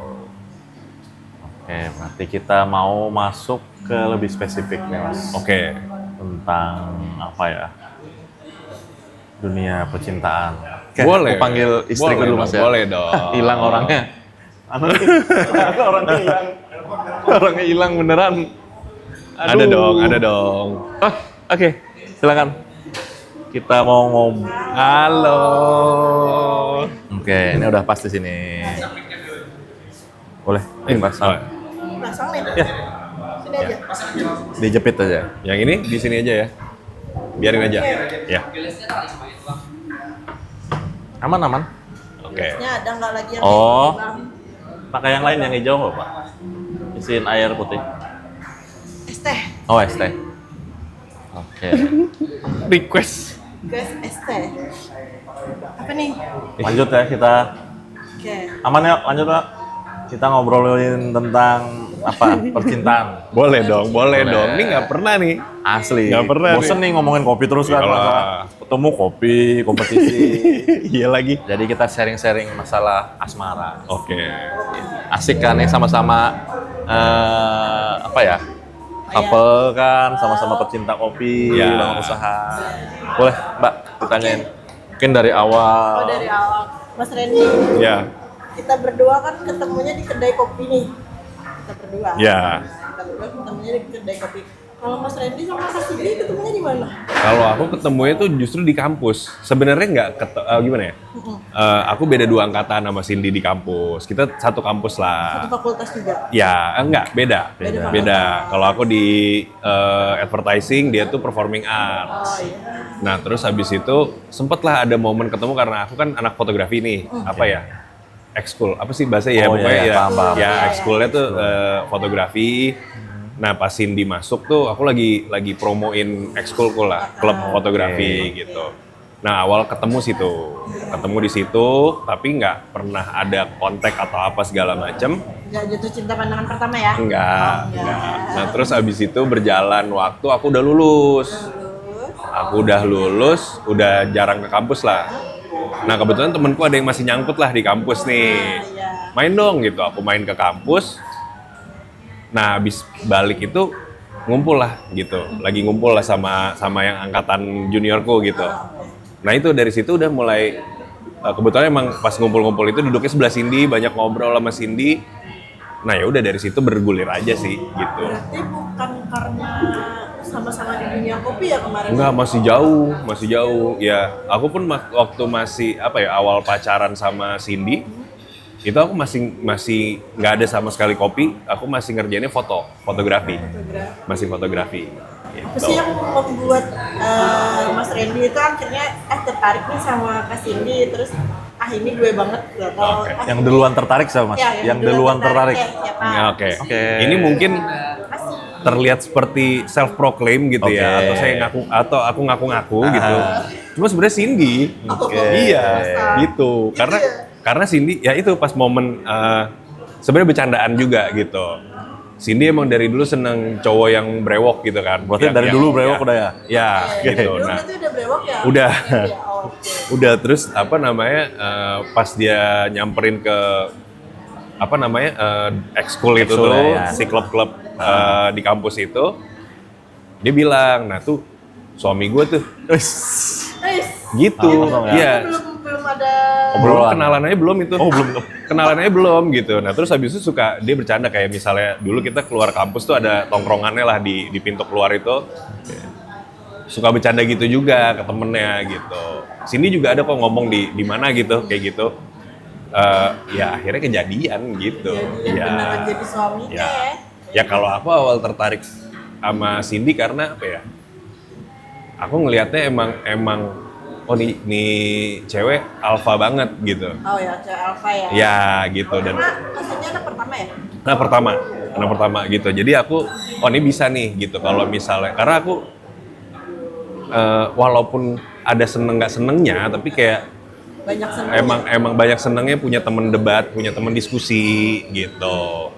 Oke, berarti kita mau masuk ke lebih spesifik nih Mas. Oke. Tentang apa ya? Dunia percintaan. Oke, Boleh. aku panggil istri Boleh dulu dong, Mas ya. boleh dong. Hilang orangnya. Orangnya hilang. Orangnya hilang beneran. Ada dong. Oh, oke. Silakan. Kita mau Halo. Oke, ini udah pas di sini. Boleh? Pasang. Pasang nih. Ya, Sudah aja. dijepit aja. Yang ini di sini aja ya. Biarin aja. Ya. Aman. Oke. Ya ada nggak lagi yang Oh. hilang? Pakai yang lain yang hijau nggak Pak? Isiin air putih. Es teh. Oh, es teh. Oke. Request. Guys, es teh. Apa nih? Lanjut ya kita. Oke. Aman ya, lanjut Pak. Kita ngobrolin tentang apa? Percintaan. Boleh dong. Boleh. Ini nggak pernah nih. Asli. Nggak pernah Bosen nih ngomongin kopi terus kan. Iyalah. Masalah ketemu kopi, kompetisi. Iya lagi. Jadi kita sharing-sharing masalah asmara. Oke. Asik kan nih sama-sama apa ya? couple kan, sama-sama pecinta kopi, Iya. bangun usaha. Boleh, Mbak, ditanyain. Mungkin dari Oh, awal. dari awal. Mas Randy, Ya, kita berdua kan ketemunya di kedai kopi nih. Kita berdua. ya. Kita berdua ketemunya di kedai kopi. Kalau Mas Randy sama Kak Cindy ketemunya di mana? Kalau aku ketemunya tuh justru di kampus. Sebenarnya nggak gimana ya? Aku beda 2 angkatan sama Cindy di kampus. Kita satu kampus lah. Satu fakultas juga. Ya, enggak, beda. Beda. Beda. Kalau aku di advertising, dia tuh performing arts. Oh iya. Nah, terus habis itu sempet lah ada momen ketemu karena aku kan anak fotografi nih. Apa ya? Ekskul. Apa sih bahasa ya? Oh, Pokoknya iya, ya. paham. Ya, ekskulnya tuh fotografi. Nah, pas Cindy masuk tuh aku lagi promoin ekskulku lah, klub fotografi gitu. Nah, awal ketemu di situ, tapi nggak pernah ada kontak atau apa segala macem. Nggak jatuh cinta pandangan pertama ya? Enggak, Oh, enggak. enggak. Nah, terus abis itu berjalan waktu, aku udah lulus. Udah jarang ke kampus lah. Nah, kebetulan temenku ada yang masih nyangkut lah di kampus nih. Iya. Main dong gitu, aku main ke kampus. Nah, abis balik itu ngumpul lah gitu. Lagi ngumpul lah sama yang angkatan juniorku gitu. Nah, itu dari situ udah mulai kebetulan emang pas ngumpul-ngumpul itu duduknya sebelah Cindy, banyak ngobrol sama Cindy. Nah, ya udah dari situ bergulir aja sih gitu. Berarti bukan karena sama-sama di dunia kopi ya kemarin? Enggak, masih jauh. Ya, aku pun waktu masih awal pacaran sama Cindy, itu aku masih nggak ada sama sekali kopi, aku masih ngerjainnya fotografi. Masih fotografi. Apa Gitu. sih yang membuat Mas Randy itu akhirnya tertarik nih sama Kak Cindy, terus ini gue banget atau Oke. Yang duluan tertarik siapa, Mas? Ya, yang duluan tertarik. ya, siapa? Ya, Oke. Oke. Ini mungkin Makasih. terlihat seperti self proclaim gitu ya, Oke. atau saya aku ngaku Ah. gitu. Cuma sebenarnya Cindy. Oke. Iya, Masa? gitu. Gitu Karena ya? karena Cindy ya itu pas momen sebenarnya bercandaan juga gitu. Cindy emang dari dulu seneng cowok yang brewok gitu kan. Berarti dari dulu brewok udah ya? Ya, Oke. gitu. Dulu Nah, berarti udah brewok ya? udah. Iya, oke. Udah terus pas dia nyamperin ke ekskul itu Ekskul, tuh, ya. si klub-klub di kampus itu, dia bilang, nah tuh suami gue tuh gitu, Langsung ya? iya. Belum ada Belum Obrolan. kenalan aja belum itu. Oh, belum. Kenalan aja belum gitu. Nah, terus habis itu dia bercanda kayak misalnya dulu kita keluar kampus tuh ada tongkrongannya lah di pintu keluar itu. Suka bercanda gitu juga ke temennya gitu. Sini juga ada kok ngomong di mana gitu, kayak gitu. Ya akhirnya kejadian gitu. jadi beneran jadi suaminya Ya. ya? Ya kalau aku awal tertarik sama Cindy karena apa ya? Aku ngelihatnya emang oh nih cewek alpha banget gitu. Oh ya, cewek alpha ya? Ya gitu dan Karena maksudnya anak pertama ya? anak pertama gitu. Jadi aku ini bisa nih gitu kalau misalnya karena aku walaupun ada seneng nggak senengnya tapi kayak Banyak senang. emang banyak senengnya punya temen debat, punya temen diskusi gitu.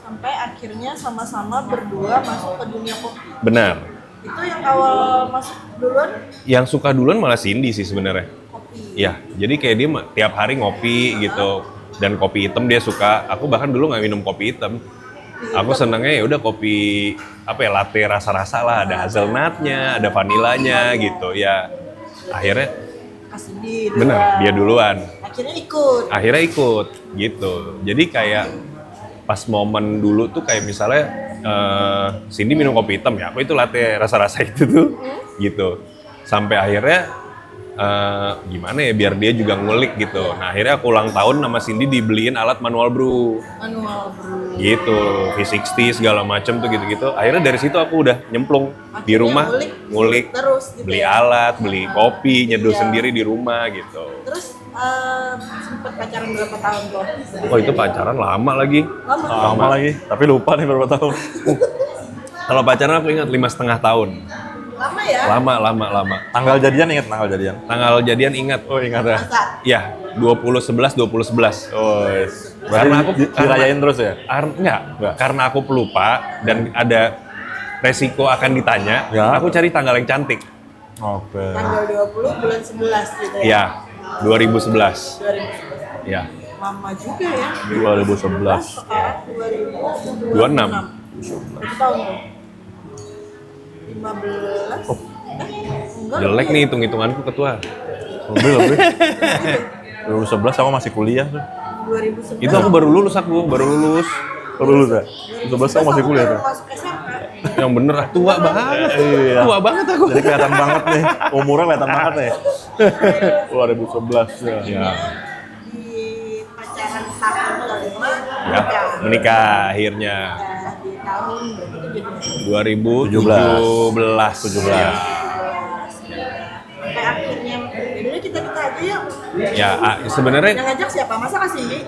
Sampai akhirnya sama-sama berdua masuk ke dunia kopi. Benar. Itu yang awal masuk duluan Yang suka duluan malah Cindy sih sebenarnya. kopi. Iya, jadi kayak dia tiap hari ngopi gitu. Dan kopi hitam dia suka. Aku bahkan dulu nggak minum kopi hitam. Aku senengnya ya udah kopi latte rasa-rasa lah, ada hazelnutnya, ada vanilanya gitu. Ya akhirnya Kasih di duluan. bener dia duluan. Akhirnya ikut. Gitu. Jadi kayak pas momen dulu tuh kayak misalnya Cindy minum kopi hitam ya, aku itu latte rasa-rasa itu tuh gitu. Sampai akhirnya gimana ya biar dia juga ngulik gitu. Nah akhirnya aku ulang tahun sama Cindy dibeliin alat manual brew Manual brew. gitu, V60 segala macem tuh gitu-gitu. Akhirnya dari situ aku udah nyemplung di Akhirnya rumah, ngulik, terus gitu beli ya? alat, beli kopi, nyeduh Iya. sendiri di rumah gitu. Terus sempet pacaran berapa tahun loh? Oh itu pacaran lama lagi. Lama. Lama lagi, tapi lupa nih berapa tahun. Kalau pacaran aku ingat 5,5 tahun. Lama ya? Lama. Tanggal jadian ingat tanggal jadian. Tanggal jadian ingat. Oh ingat ya. Masa? Ya, 2011. Oh, Karena berarti aku dirayain terus ya? Enggak. Enggak. Karena aku pelupa dan ada resiko akan ditanya, Ya. aku cari tanggal yang cantik. Oke. Tanggal 20 bulan 11 gitu ya? Ya, 2011. 2011. Ya. Lama juga ya? 2011. Sekarang 2026. 26. Berapa tahun tuh? 15. Enggak. Jelek nih hitung-hitunganku ketua. Lebih. 2011 aku masih kuliah tuh. 2011. Itu aku baru lulus Lulus ya? 2011 aku masih kuliah tuh. Masuk SMA. Yang bener tua banget. Iya. Tua banget aku. Jadi kelihatan banget nih, umurnya kelihatan banget nih. 2011 ya. Ya, Di pacaran tahun kelima. ya menikah akhirnya Ya, di tahun berarti itu jadi 2017. 17. Ya. sampai akhirnya jadi kita aja yuk. Ya, sebenarnya Yang ngajak siapa? Masa Kak Cindy?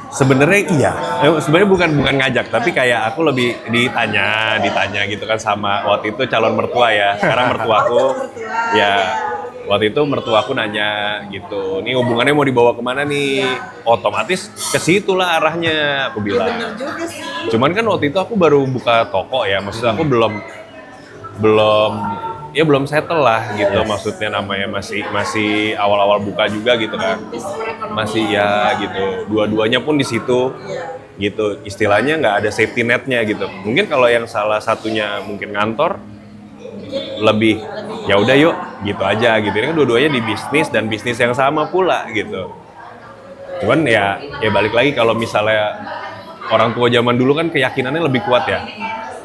Sebenarnya iya. Sebenarnya bukan ngajak, tapi kayak aku lebih ditanya gitu kan sama waktu itu calon mertua ya. Sekarang mertuaku. Ya, waktu itu mertuaku nanya gitu. Nih hubungannya mau dibawa kemana nih? Otomatis ke situ lah arahnya, aku Ya bilang. bener juga sih. Cuman kan waktu itu aku baru buka toko ya. Maksud aku belum settle lah gitu. Maksudnya namanya masih awal-awal buka juga gitu kan. Masih ya gitu, dua-duanya pun di situ gitu, istilahnya nggak ada safety netnya gitu. Mungkin kalau yang salah satunya mungkin ngantor lebih ya udah yuk gitu aja gitu. Ini kan dua-duanya di bisnis dan bisnis yang sama pula gitu. Cuman ya balik lagi kalau misalnya orang tua zaman dulu kan keyakinannya lebih kuat ya,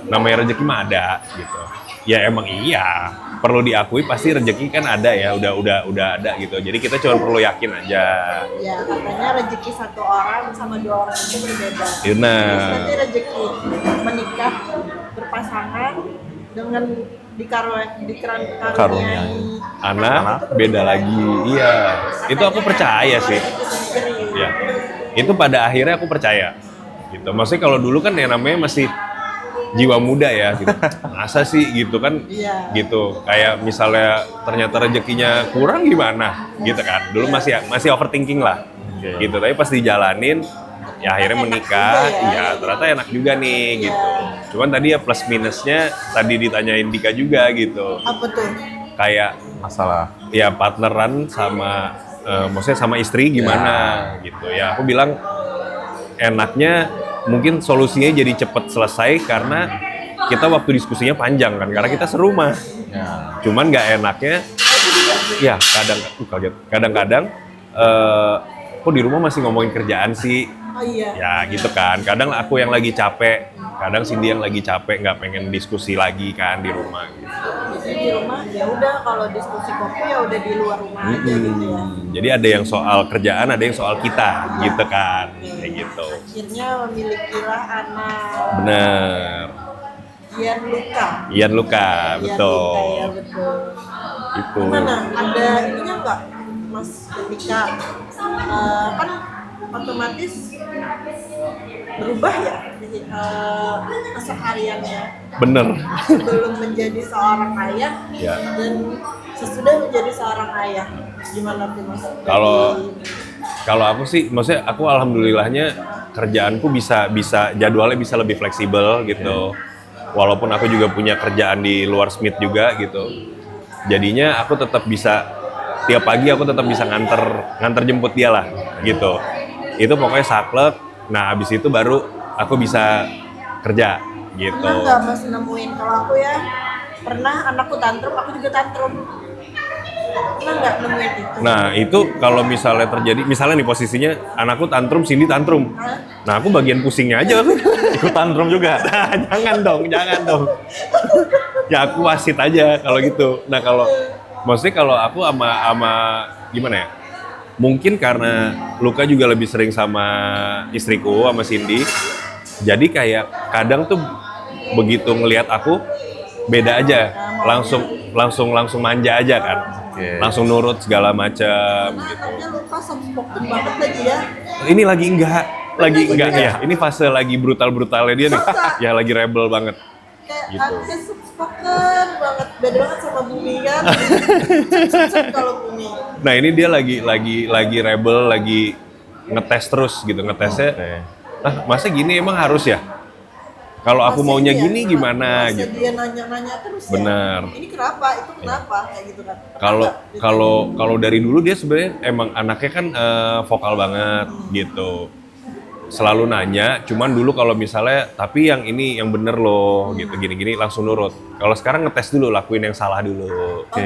namanya rezeki mah ada gitu. Ya emang iya, perlu diakui pasti rezeki kan ada ya, udah ada gitu. Jadi kita cuma perlu yakin aja. Ya katanya rezeki satu orang sama dua orang itu berbeda. Benar. Terus nanti rezeki menikah berpasangan dengan dikaruniai Anak beda lagi, iya. Itu aku percaya sih. Ya, itu pada akhirnya aku percaya. Gitu. Maksudnya kalau dulu kan yang namanya masih jiwa muda ya, gitu. Masa sih gitu kan, Iya. gitu. Kayak misalnya ternyata rezekinya kurang gimana, gitu kan. Dulu masih overthinking lah, gitu. Tapi pas dijalanin, ya akhirnya menikah, ya ternyata enak juga nih, gitu. Cuman tadi ya plus minusnya tadi ditanyain Dika juga gitu. Apa tuh? Kayak Masalah. ya partneran sama maksudnya sama istri gimana gitu ya. Aku bilang enaknya mungkin solusinya jadi cepet selesai karena kita waktu diskusinya panjang kan, karena kita serumah. Ya. Cuman nggak enaknya ya kadang-kadang kok di rumah masih ngomongin kerjaan sih. Oh iya. Ya gitu kan, kadang aku yang lagi capek, kadang Cindy yang lagi capek nggak pengen diskusi lagi kan di rumah gitu. Jadi di rumah ya udah, kalau diskusi kopi ya udah di luar rumah aja gitu ya. Jadi ada yang soal kerjaan, ada yang soal kita gitu kan, kayak gitu. Akhirnya memilikilah anak. Bener. Ian Luka, betul. ya betul. Itu. Gimana? Ada ininya nggak, Mas, ketika kan otomatis berubah ya kesehariannya Bener. sebelum menjadi seorang ayah Ya. dan sesudah menjadi seorang ayah. Gimana tuh, Mas? Kalau aku sih, maksudnya aku alhamdulillahnya kerjaanku bisa jadwalnya bisa lebih fleksibel gitu. Walaupun aku juga punya kerjaan di luar Smith juga gitu. Jadinya aku tetap bisa tiap pagi aku tetap bisa nganter jemput dia lah gitu. Itu pokoknya saklek. Nah, abis itu baru aku bisa kerja gitu. Pernah nggak Mas nemuin, kalau aku ya pernah anakku tantrum, aku juga tantrum. Pernah nggak nemuin itu? Nah, itu kalau misalnya terjadi, misalnya nih posisinya anakku tantrum, Cindy tantrum. Nah, aku bagian pusingnya aja. Ikut tantrum juga. Nah, jangan dong. Ya aku wasit aja kalau gitu. Nah, maksudnya kalau aku sama gimana ya? Mungkin karena Luka juga lebih sering sama istriku, sama Cindy. Jadi kayak kadang tuh begitu ngelihat aku beda aja, langsung manja aja kan. Oke. Langsung nurut segala macam Nah, gitu. anaknya lupa soft-spoken banget lagi ya. Ini lagi enggak ya. Ini fase lagi brutalnya dia nih. Ya lagi rebel banget. Kayak Gitu. anaknya soft-spoken banget, beda banget sama Bumi kan. Kalau Bumi. Nah, ini dia lagi rebel, lagi ngetes terus gitu, ngetesnya. Oke. Ah, masa gini emang harus ya? Kalau aku Masih maunya dia, gini gimana masa gitu. dia nanya-nanya terus Bener. ya. Ini kenapa? Itu kenapa? Kayak gitu kan. Kalau dari dulu dia sebenarnya emang anaknya kan vokal banget gitu. selalu nanya, cuman dulu kalau misalnya tapi yang ini yang bener loh gitu gini-gini langsung nurut. Kalau sekarang ngetes dulu, lakuin yang salah dulu. Oke.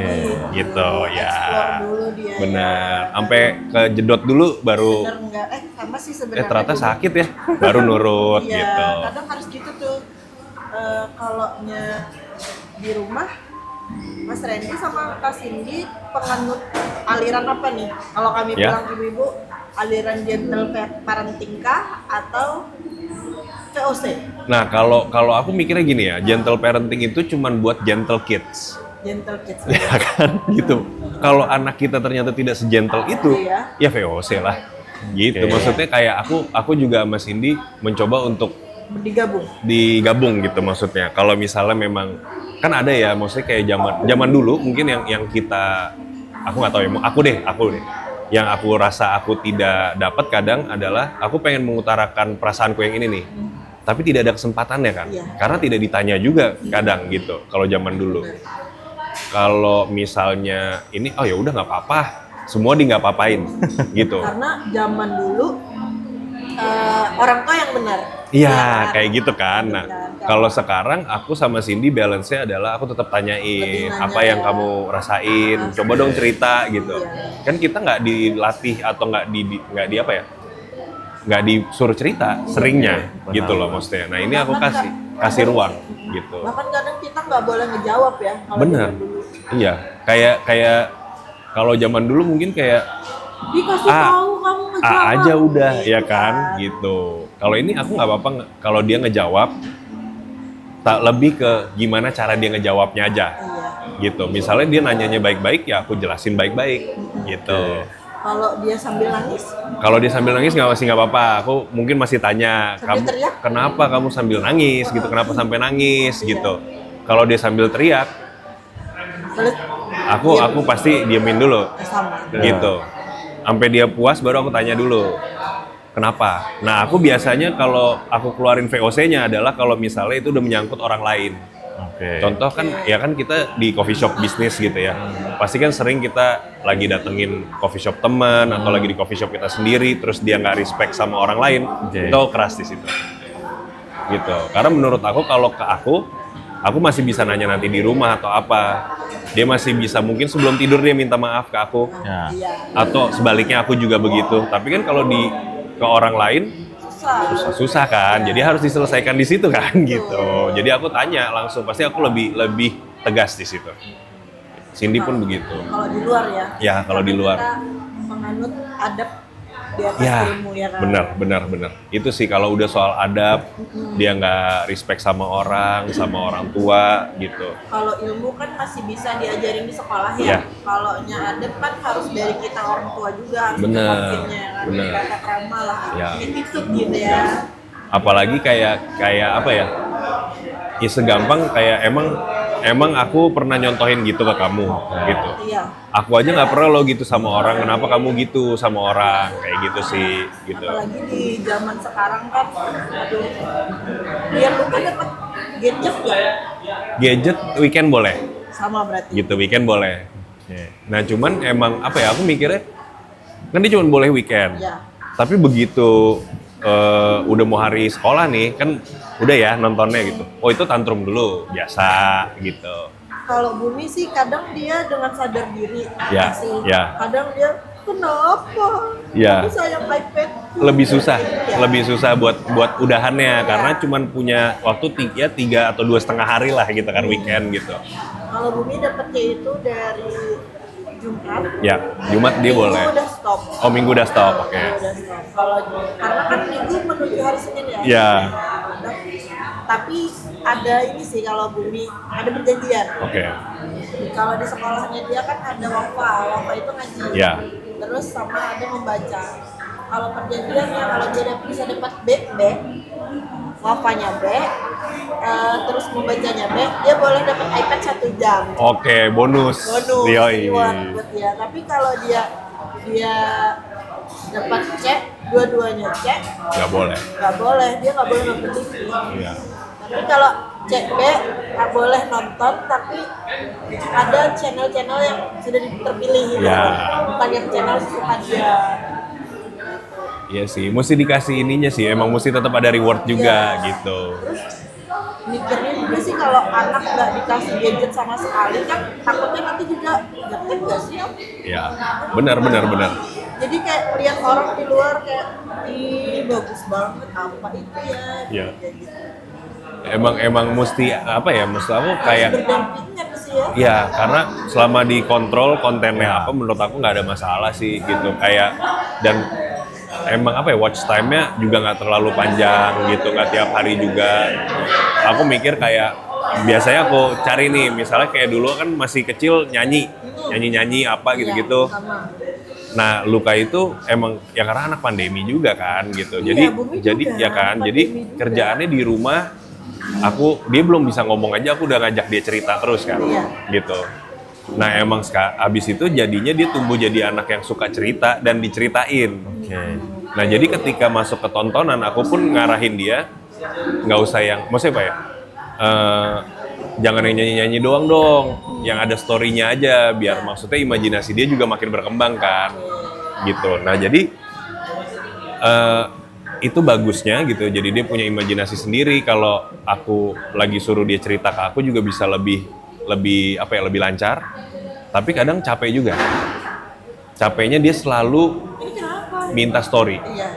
Gitu ya. Explore dulu dia. Bener. Sampai kejedot dulu baru Bener enggak? Sama sih sebenarnya. ternyata juga. sakit ya, baru nurut Iya, gitu. kadang harus gitu tuh. Kalaunya di rumah, Mas Randy sama Kak Cindy penganut aliran apa nih? Kalau kami Ya. bilang ibu-ibu, aliran gentle parenting kah atau VOC? Nah, kalau aku mikirnya gini ya, gentle parenting itu cuman buat gentle kids. Gentle kids. Ya kan gitu. Kalau anak kita ternyata tidak segentle itu, Iya. ya VOC lah. Gitu. Oke. Maksudnya kayak aku juga sama Cindy mencoba untuk Digabung. digabung gitu maksudnya. Kalau misalnya memang kan ada ya, maksudnya kayak zaman dulu mungkin yang kita aku nggak tahu ya, aku deh. Yang aku rasa aku tidak dapat kadang adalah aku pengen mengutarakan perasaanku yang ini nih. Tapi tidak ada kesempatannya kan. Iya. Karena tidak ditanya juga kadang gitu kalau zaman dulu. Kalau misalnya ini oh ya udah nggak apa-apa, semua di nggak apa-apain gitu. Karena zaman dulu orang tua yang benar. Iya, kan? kayak gitu kan. Nah, Kan. kalau sekarang aku sama Cindy balance-nya adalah aku tetap tanyain Lebih nanya apa yang ya. kamu rasain, coba dong cerita gitu. Iya. Kan kita nggak dilatih atau nggak di apa ya? Nggak disuruh cerita seringnya Benar. gitu loh maksudnya. Nah, ini aku Bahkan kasih ruang gitu. Bahkan kadang kita nggak boleh ngejawab ya. Kalau Bener. zaman dulu. Iya, kayak kalau zaman dulu mungkin kayak Dikasih tahu kamu ngejawab. aja udah Gitu ya kan gitu. Kalau ini aku nggak apa-apa kalau dia ngejawab, tak lebih ke gimana cara dia ngejawabnya aja Iya. gitu. Misalnya dia nanyanya baik-baik ya aku jelasin baik-baik gitu. Kalau dia sambil nangis, Kalau dia sambil nangis nggak apa-apa. Aku mungkin masih tanya Sambil teriak? kenapa kamu sambil nangis gitu, kenapa sampai nangis gitu. Kalau dia sambil teriak, terus aku pasti diemin dulu sama. gitu. Sampai dia puas baru aku tanya dulu kenapa. Nah aku biasanya kalau aku keluarin VOC-nya adalah kalau misalnya itu udah menyangkut orang lain. Oke. Contoh kan ya kan kita di coffee shop bisnis gitu ya. Pasti kan sering kita lagi datengin coffee shop teman atau lagi di coffee shop kita sendiri terus dia nggak respect sama orang lain, Oke. itu keras di situ. Gitu. Karena menurut aku kalau ke aku masih bisa nanya nanti di rumah atau apa. Dia masih bisa mungkin sebelum tidur dia minta maaf ke aku. Ya. Iya. Atau sebaliknya aku juga begitu. Tapi kan kalau ke orang lain Susah. susah kan. Jadi harus diselesaikan di situ kan gitu. Jadi aku tanya langsung pasti aku lebih tegas di situ. Cindy pun begitu. Kalau di luar ya. Ya, kalau di luar. Kita menganut adab di atas Ya, ilmu ya kan. benar. Itu sih kalau udah soal adab, dia nggak respect sama orang tua gitu. Kalau ilmu kan masih bisa diajarin di sekolah Ya. ya. Kalau adab kan harus dari kita orang tua juga harus Bener, ngelakuinnya kan. bener. Tata krama lah. Ya. Attitude gitu ya. Apalagi kayak apa ya? Ya segampang kayak emang aku pernah nyontohin gitu ke kamu gitu. Iya. Aku aja nggak pernah lo gitu sama orang, kenapa kamu gitu sama orang kayak gitu sih gitu. Apalagi di zaman sekarang kan, aduh, biar lu kan dapat gadget ya, Gadget weekend boleh, sama berarti. gitu weekend boleh. Oke. Nah cuman emang apa ya aku mikirnya kan dia cuma boleh weekend. Ya. Tapi begitu udah mau hari sekolah nih kan udah ya nontonnya gitu. Oh itu tantrum dulu biasa gitu. Kalau Bumi sih kadang dia dengan sadar diri Ya, sih. ya. Kadang dia kenapa? Ya. Aku sayang iPad. Lebih susah buat udahannya karena cuman punya waktu 3 atau 2,5 hari lah gitu kan weekend gitu. Kalau Bumi dapetnya itu dari Jumat. Ya, Jumat dia Minggu boleh. udah stop. Oh minggu udah stop, oke. Minggu udah stop. Kalau karena kan Minggu menuju hari Senin ya. Ya. Tapi ada ini sih kalau Bumi ada perjanjian. Oke. Kalau di sekolahnya dia kan ada wafa itu ngaji. Ya. Terus sama ada membaca. Kalau perjanjiannya kalau dia bisa dapat B, wafanya B, terus membacanya B, dia boleh dapat iPad 1 jam. Oke, bonus. Yoi. Reward buat dia. Tapi kalau dia dapat C, dua-duanya C, Nggak boleh. nggak boleh, dia nggak boleh nonton TV. Iya. Tapi kalau CB nggak boleh nonton, tapi ada channel-channel yang sudah terpilih gitu. Ya. Bukan yang channel suka dia. Iya sih, mesti dikasih ininya sih, emang mesti tetap ada reward juga Iya. gitu. Terus mikirnya juga sih kalau anak nggak dikasih gadget sama sekali kan takutnya nanti juga gaptek nggak sih Om? Ya, benar. Jadi kayak lihat orang di luar kayak ih bagus banget apa itu ya Iya. kayak gitu. Emang mesti apa ya, maksud aku kayak Berdampingan sih ya. ya karena selama dikontrol kontennya apa menurut aku nggak ada masalah sih gitu kayak dan emang apa ya watch time-nya juga nggak terlalu panjang gitu nggak tiap hari juga. Aku mikir kayak biasanya aku cari nih misalnya kayak dulu kan masih kecil nyanyi apa gitu-gitu. Iya, sama. Nah, Luka itu emang ya karena anak pandemi juga kan gitu. Iya, Bumi Jadi juga, ya kan, jadi pandemi juga. kerjaannya di rumah dia belum bisa ngomong aja aku udah ngajak dia cerita terus kan. Iya. Gitu. Nah, emang abis itu jadinya dia tumbuh jadi anak yang suka cerita dan diceritain. Oke. Nah, jadi ketika masuk ke tontonan aku pun ngarahin dia nggak usah yang maksudnya apa ya? Jangan yang nyanyi-nyanyi doang dong, yang ada story-nya aja biar maksudnya imajinasi dia juga makin berkembang kan gitu. Nah jadi itu bagusnya gitu, jadi dia punya imajinasi sendiri. Kalau aku lagi suruh dia cerita ke aku juga bisa lebih lebih lancar, tapi kadang capek juga. Capeknya dia selalu Ini kenapa? minta story. Iya.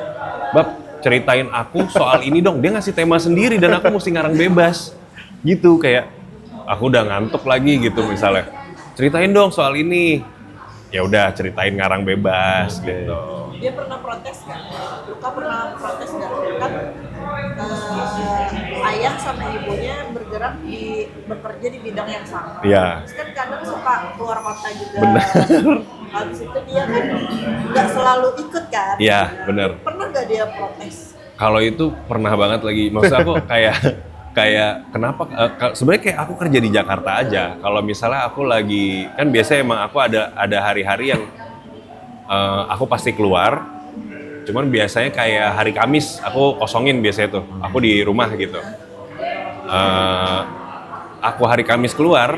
Bab, ceritain aku soal ini dong. Dia ngasih tema sendiri dan aku mesti ngarang bebas. Gitu kayak aku udah ngantuk lagi gitu misalnya. Ceritain dong soal ini. Ya udah ceritain ngarang bebas gitu. Dia pernah protes kan? Luka pernah protes nggak? Kan ayah sama ibunya bekerja di bidang yang sama. Iya. Terus kan kadang suka keluar kota juga. Bener. Habis itu dia kan nggak selalu ikut kan? Iya, bener. Pernah nggak dia protes? Kalau itu pernah banget lagi. Maksud aku kayak kenapa sebenarnya kayak aku kerja di Jakarta aja. Kalau misalnya aku lagi kan biasanya emang aku ada hari-hari yang aku pasti keluar. Cuman biasanya kayak hari Kamis aku kosongin biasanya tuh. Aku di rumah gitu. Aku hari Kamis keluar,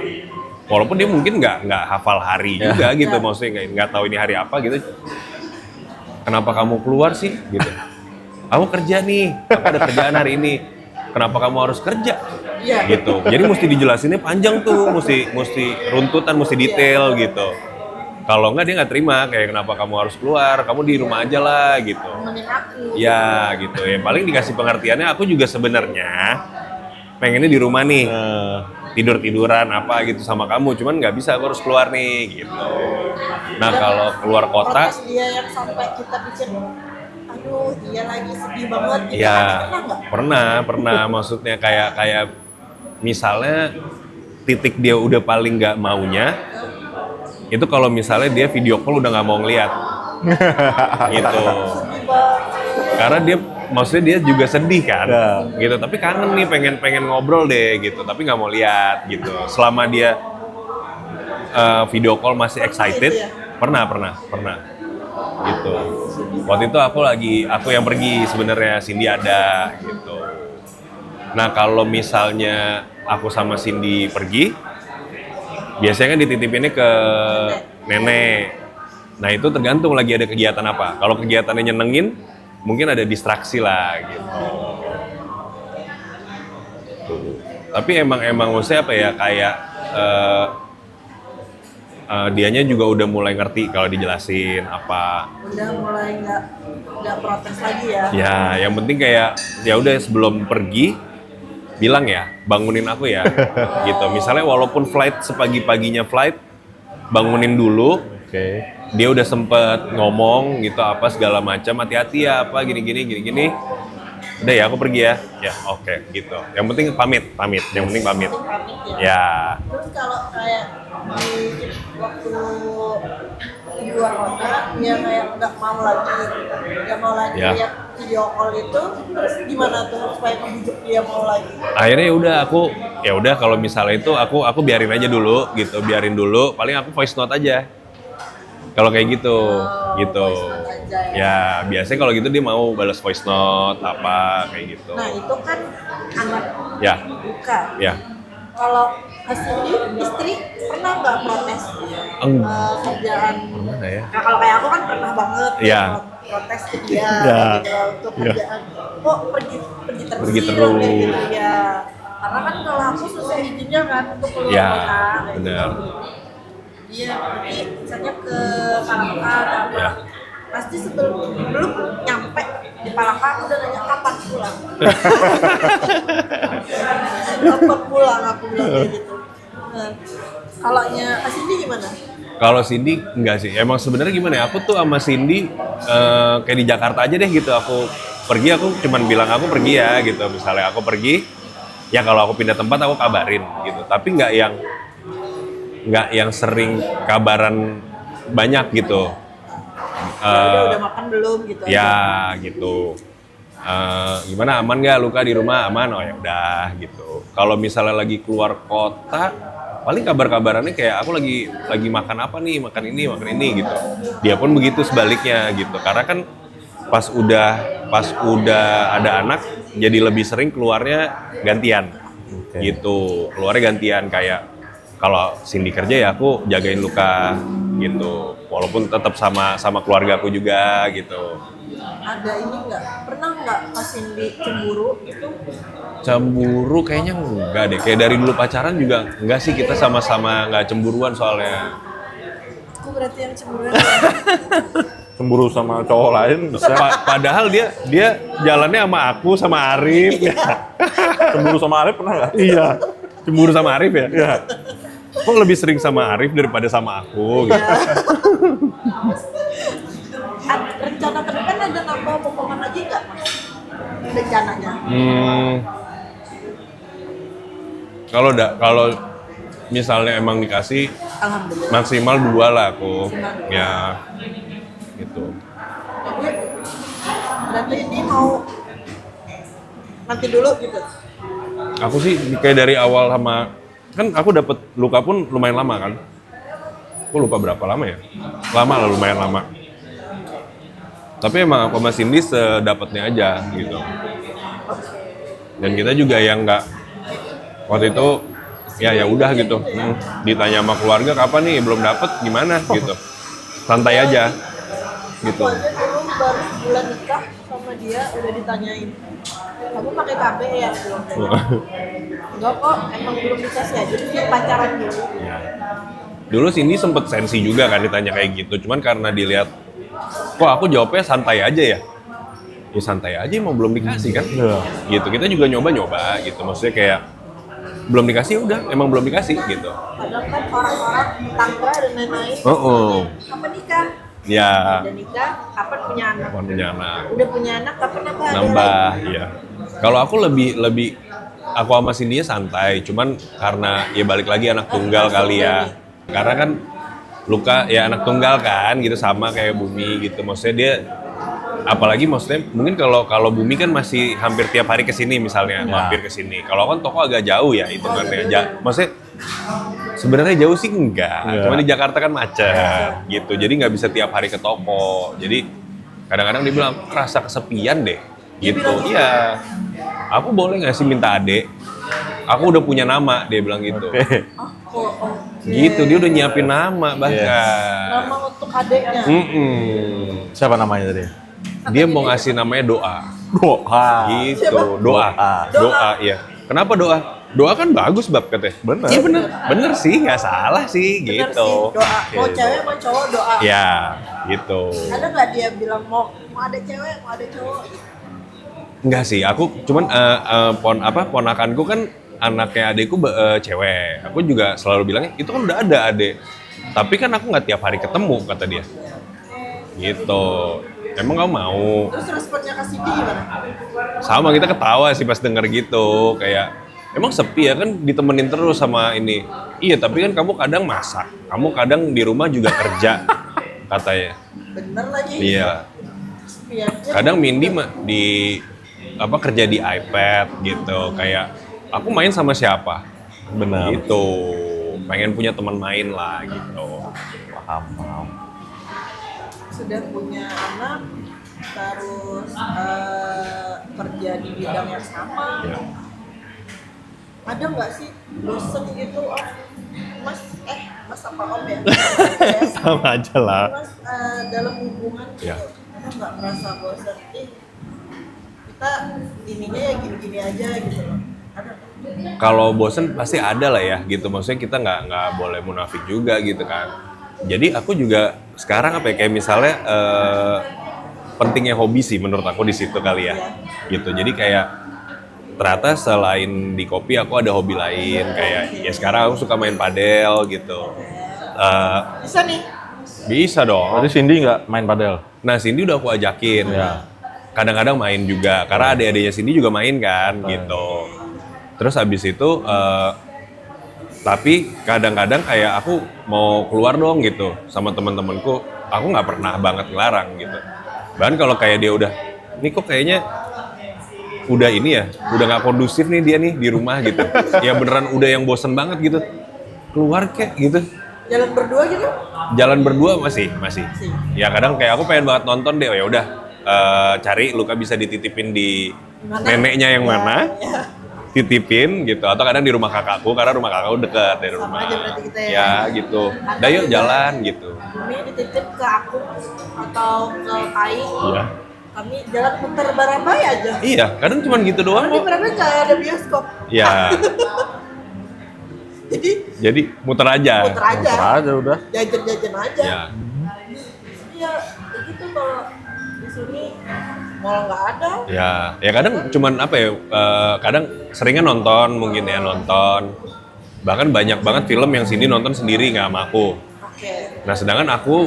walaupun dia mungkin nggak hafal hari juga gitu, maksudnya nggak tahu ini hari apa gitu. Kenapa kamu keluar sih? Gitu. Aku kerja nih, aku ada kerjaan hari ini. Kenapa kamu harus kerja? Iya. Gitu. Jadi mesti dijelasinnya panjang tuh, mesti runtutan, mesti detail gitu. Kalau nggak dia nggak terima, kayak kenapa kamu harus keluar? Kamu di rumah aja lah gitu. Temenin aku. Ya gitu ya. Paling dikasih pengertiannya aku juga sebenarnya pengennya di rumah nih. Tidur-tiduran apa gitu sama kamu, cuman nggak bisa, aku harus keluar nih gitu. Nah kalau keluar kota, Protes dia yang sampai kita pikir, aduh dia lagi sedih banget gitu. ya Pernah nggak? pernah maksudnya kayak misalnya titik dia udah paling nggak maunya, itu kalau misalnya dia video call udah nggak mau ngeliat, gitu. Sedih banget. Karena dia maksudnya dia juga sedih kan, gitu. Tapi kangen nih, pengen ngobrol deh, gitu. Tapi nggak mau lihat, gitu. Selama dia video call masih excited, pernah, gitu. Waktu itu aku yang pergi sebenarnya, Cindy ada, gitu. Nah kalau misalnya aku sama Cindy pergi, biasanya kan dititipinnya ke nenek. Nah itu tergantung lagi ada kegiatan apa. Kalau kegiatannya nyenengin, mungkin ada distraksi lah gitu. Tapi emang maksudnya apa ya kayak dianya juga udah mulai ngerti kalau dijelasin apa. Udah mulai nggak protes lagi ya. Ya, yang penting kayak ya udah sebelum pergi bilang ya, bangunin aku ya. Gitu. Misalnya walaupun sepagi-paginya flight, bangunin dulu. Oke. Dia udah sempet ngomong gitu apa segala macam, hati-hati ya apa gini. Udah ya aku pergi ya. Ya, oke gitu. Yang penting pamit. Yang penting pamit. Pamit ya. Ya. Terus kalau kayak di waktu di luar kota dia kayak nggak mau lagi Ya. lihat video call itu, terus gimana tuh supaya ngebujuk dia mau lagi? Akhirnya ya udah kalau misalnya itu aku biarin aja dulu gitu, paling aku voice note aja. Kalau kayak gitu, gitu. Voice note aja Ya, biasanya kalau gitu dia mau balas voice note apa kayak gitu. Nah itu kan anak Ya, Luka. ya. Kalau Cindy istri pernah nggak protes kerjaan? Pernah nggak ya? Nah, kalau kayak aku kan pernah banget. Iya. protes ke dia Ya. gitu loh, untuk Ya. kerjaan. Kok pergi terus Pergi sih, terus. kayak gitu ya. Karena kan kalau aku susah izinnya kan untuk keluar Ya, kota. kayak benar. gitu. Iya, pergi misalnya ke Palangka atau apa. Ya. Pasti sebelum belum nyampe di Palangka aku udah nanya kapan pulang. Kapan pulang aku bilang kayak gitu. Nah, kalau Kak Cindy gimana? Kalau Cindy enggak sih. Emang sebenarnya gimana ya? Aku tuh sama Cindy kayak di Jakarta aja deh gitu. Aku pergi, aku cuman bilang aku pergi ya gitu. Misalnya aku pergi, ya kalau aku pindah tempat aku kabarin gitu. Tapi nggak yang sering kabaran banyak gitu. Udah makan belum gitu aja. Ya gitu. Gimana, aman nggak, luka di rumah aman? Oh ya udah gitu. Kalau misalnya lagi keluar kota, paling kabar-kabarannya kayak aku lagi makan apa nih, makan ini gitu. Dia pun begitu sebaliknya gitu. Karena kan pas udah ada anak, jadi lebih sering keluarnya gantian. Oke. Gitu. Keluarnya gantian, kayak kalau Cindy kerja ya aku jagain Luka gitu. Walaupun tetap sama keluarga aku juga gitu. Ada ini nggak? Pernah nggak Kak Cindy cemburu itu? Cemburu kayaknya enggak deh. Kayak dari dulu pacaran juga enggak sih, kita sama-sama nggak cemburuan soalnya. Aku berarti yang cemburu. Cemburu sama cowok lain bisa. Padahal dia jalannya sama aku sama Arif. Cemburu sama Arif pernah nggak? Iya. Cemburu sama Arif ya? Iya. Kok lebih sering sama Arif daripada sama aku gitu. Rencana ke depan ada nambah potongan lagi nggak, Mas? Rencananya? Kalau misalnya emang dikasih Alhamdulillah. maksimal 2 lah aku. Ya. Gitu. Jadi berarti ini mau nanti dulu gitu. Aku sih kayak dari awal kan aku dapet Luka pun lumayan lama kan. Aku lupa berapa lama ya. Lama lah, lumayan lama. Tapi emang aku sama Cindy sedapatnya aja gitu. Dan kita juga yang nggak waktu itu ya udah gitu. Ditanya sama keluarga kapan nih, belum dapet gimana gitu. Santai aja gitu. Aku aja dulu baru bulan nikah sama dia udah ditanyain, kamu pakai KB ya? Belum. Enggak kok, emang belum dikasih aja. Terus dia pacaran dulu. Ya. Dulu Cindy sempet sensi juga kan ditanya kayak gitu. Cuman karena dilihat, kok aku jawabnya santai aja ya. Ya santai aja, emang belum dikasih kan. Iya. Gitu, kita juga nyoba-nyoba gitu. Maksudnya kayak belum dikasih udah, emang belum dikasih gitu. Padahal kan orang-orang tetangga dan lain-lain. Kapan nikah? Ya, Udah nikah, kapan punya anak? kapan punya anak. Udah punya anak, kapan nambah? Ada Nambah, lagi? ya. Kalau aku lebih aku sama Cindy santai, cuman karena ya balik lagi anak tunggal kali ya. Karena kan Luka ya anak tunggal kan gitu, sama kayak Bumi gitu. Maksudnya dia apalagi maksudnya mungkin kalau Bumi kan masih hampir tiap hari kesini misalnya, mampir kesini. Kalau kan toko agak jauh ya hitungannya. Maksudnya sebenarnya jauh sih enggak, cuma di Jakarta kan macet gitu. Jadi nggak bisa tiap hari ke toko. Jadi kadang-kadang dia bilang kerasa kesepian deh gitu. Iya. Aku boleh nggak sih minta adek? Aku udah punya nama, dia bilang gitu. Oh, oke. Gitu, dia udah nyiapin nama bahkan. Nama untuk adeknya. Siapa namanya tadi? Dia mau ngasih namanya Doa. Doa. Gitu, Siapa? doa. Doa. Doa, iya. Kenapa doa? Doa kan bagus bab katanya. Bener. Iya bener, bener sih, nggak salah sih Bener gitu. sih, doa. Mau Gitu. cewek mau cowok doa. Ya, gitu. Ada nggak dia bilang mau ada cewek, mau ada cowok? Enggak sih, aku cuman ponakanku kan anaknya adekku cewek. Aku juga selalu bilangnya itu kan udah ada adek. Tapi kan aku nggak tiap hari ketemu kata dia. Gitu. Emang kamu mau? Terus responnya Kak Cindy gimana? Sama kita ketawa sih pas denger gitu, kayak emang sepi ya kan ditemenin terus sama ini. Iya, tapi kan kamu kadang masak, kamu kadang di rumah juga kerja katanya. Bener lagi. Iya. Sepiannya Kadang Mindy kerja di iPad gitu, kayak aku main sama siapa? Benar. Gitu. Pengen punya teman main lah gitu. Paham. sudah punya anak, terus kerja di bidang yang sama. Ya. Ada nggak sih bosen gitu, mas apa om ya? Sama aja lah. Mas dalam hubungan gitu. Ya. nggak merasa bosan? Kita ininya ya gini-gini aja gitu loh. Ada nggak? Kalau bosen pasti ada lah ya gitu, maksudnya kita nggak boleh munafik juga gitu kan. Jadi aku juga sekarang apa ya, kayak misalnya pentingnya hobi sih menurut aku di situ kali ya gitu. Jadi kayak ternyata selain di kopi aku ada hobi lain, kayak ya sekarang aku suka main padel gitu. Bisa nih. Bisa dong. Berarti Cindy nggak main padel? Nah, Cindy udah aku ajakin. Ya. Kadang-kadang main juga, karena adik-adiknya Cindy juga main kan, gitu. Terus habis itu, tapi kadang-kadang kayak aku mau keluar dong gitu sama teman-temanku, aku nggak pernah banget ngelarang gitu. Bahkan kalau kayak dia udah, ini kok kayaknya udah ini ya, udah nggak kondusif nih dia nih di rumah gitu. Ya beneran udah yang bosen banget gitu. Keluar kek gitu. Jalan berdua gitu? Jalan berdua masih. Ya kadang kayak aku pengen banget nonton deh, ya udah cari Luka bisa dititipin di Mana? neneknya yang mana, Ya. titipin gitu, atau kadang di rumah kakakku karena rumah kakakku dekat dari Sama rumah. aja berarti kita ya. Ya gitu. Dah yuk jalan gitu. Ini dititip ke aku atau ke Kai. Iya. Kami jalan putar Barambay aja. Iya, kadang cuma gitu doang Karena di kok. Barambay nggak ada bioskop. Ya, Jadi muter aja. putar aja. Muter aja udah. Jajan-jajan aja. Ya. Iya, begitu kalau di sini mall nggak ada. Ya kadang cuman apa ya, kadang seringnya nonton mungkin ya, nonton. Bahkan banyak banget film yang Cindy nonton sendiri nggak sama aku. Oke. Nah sedangkan aku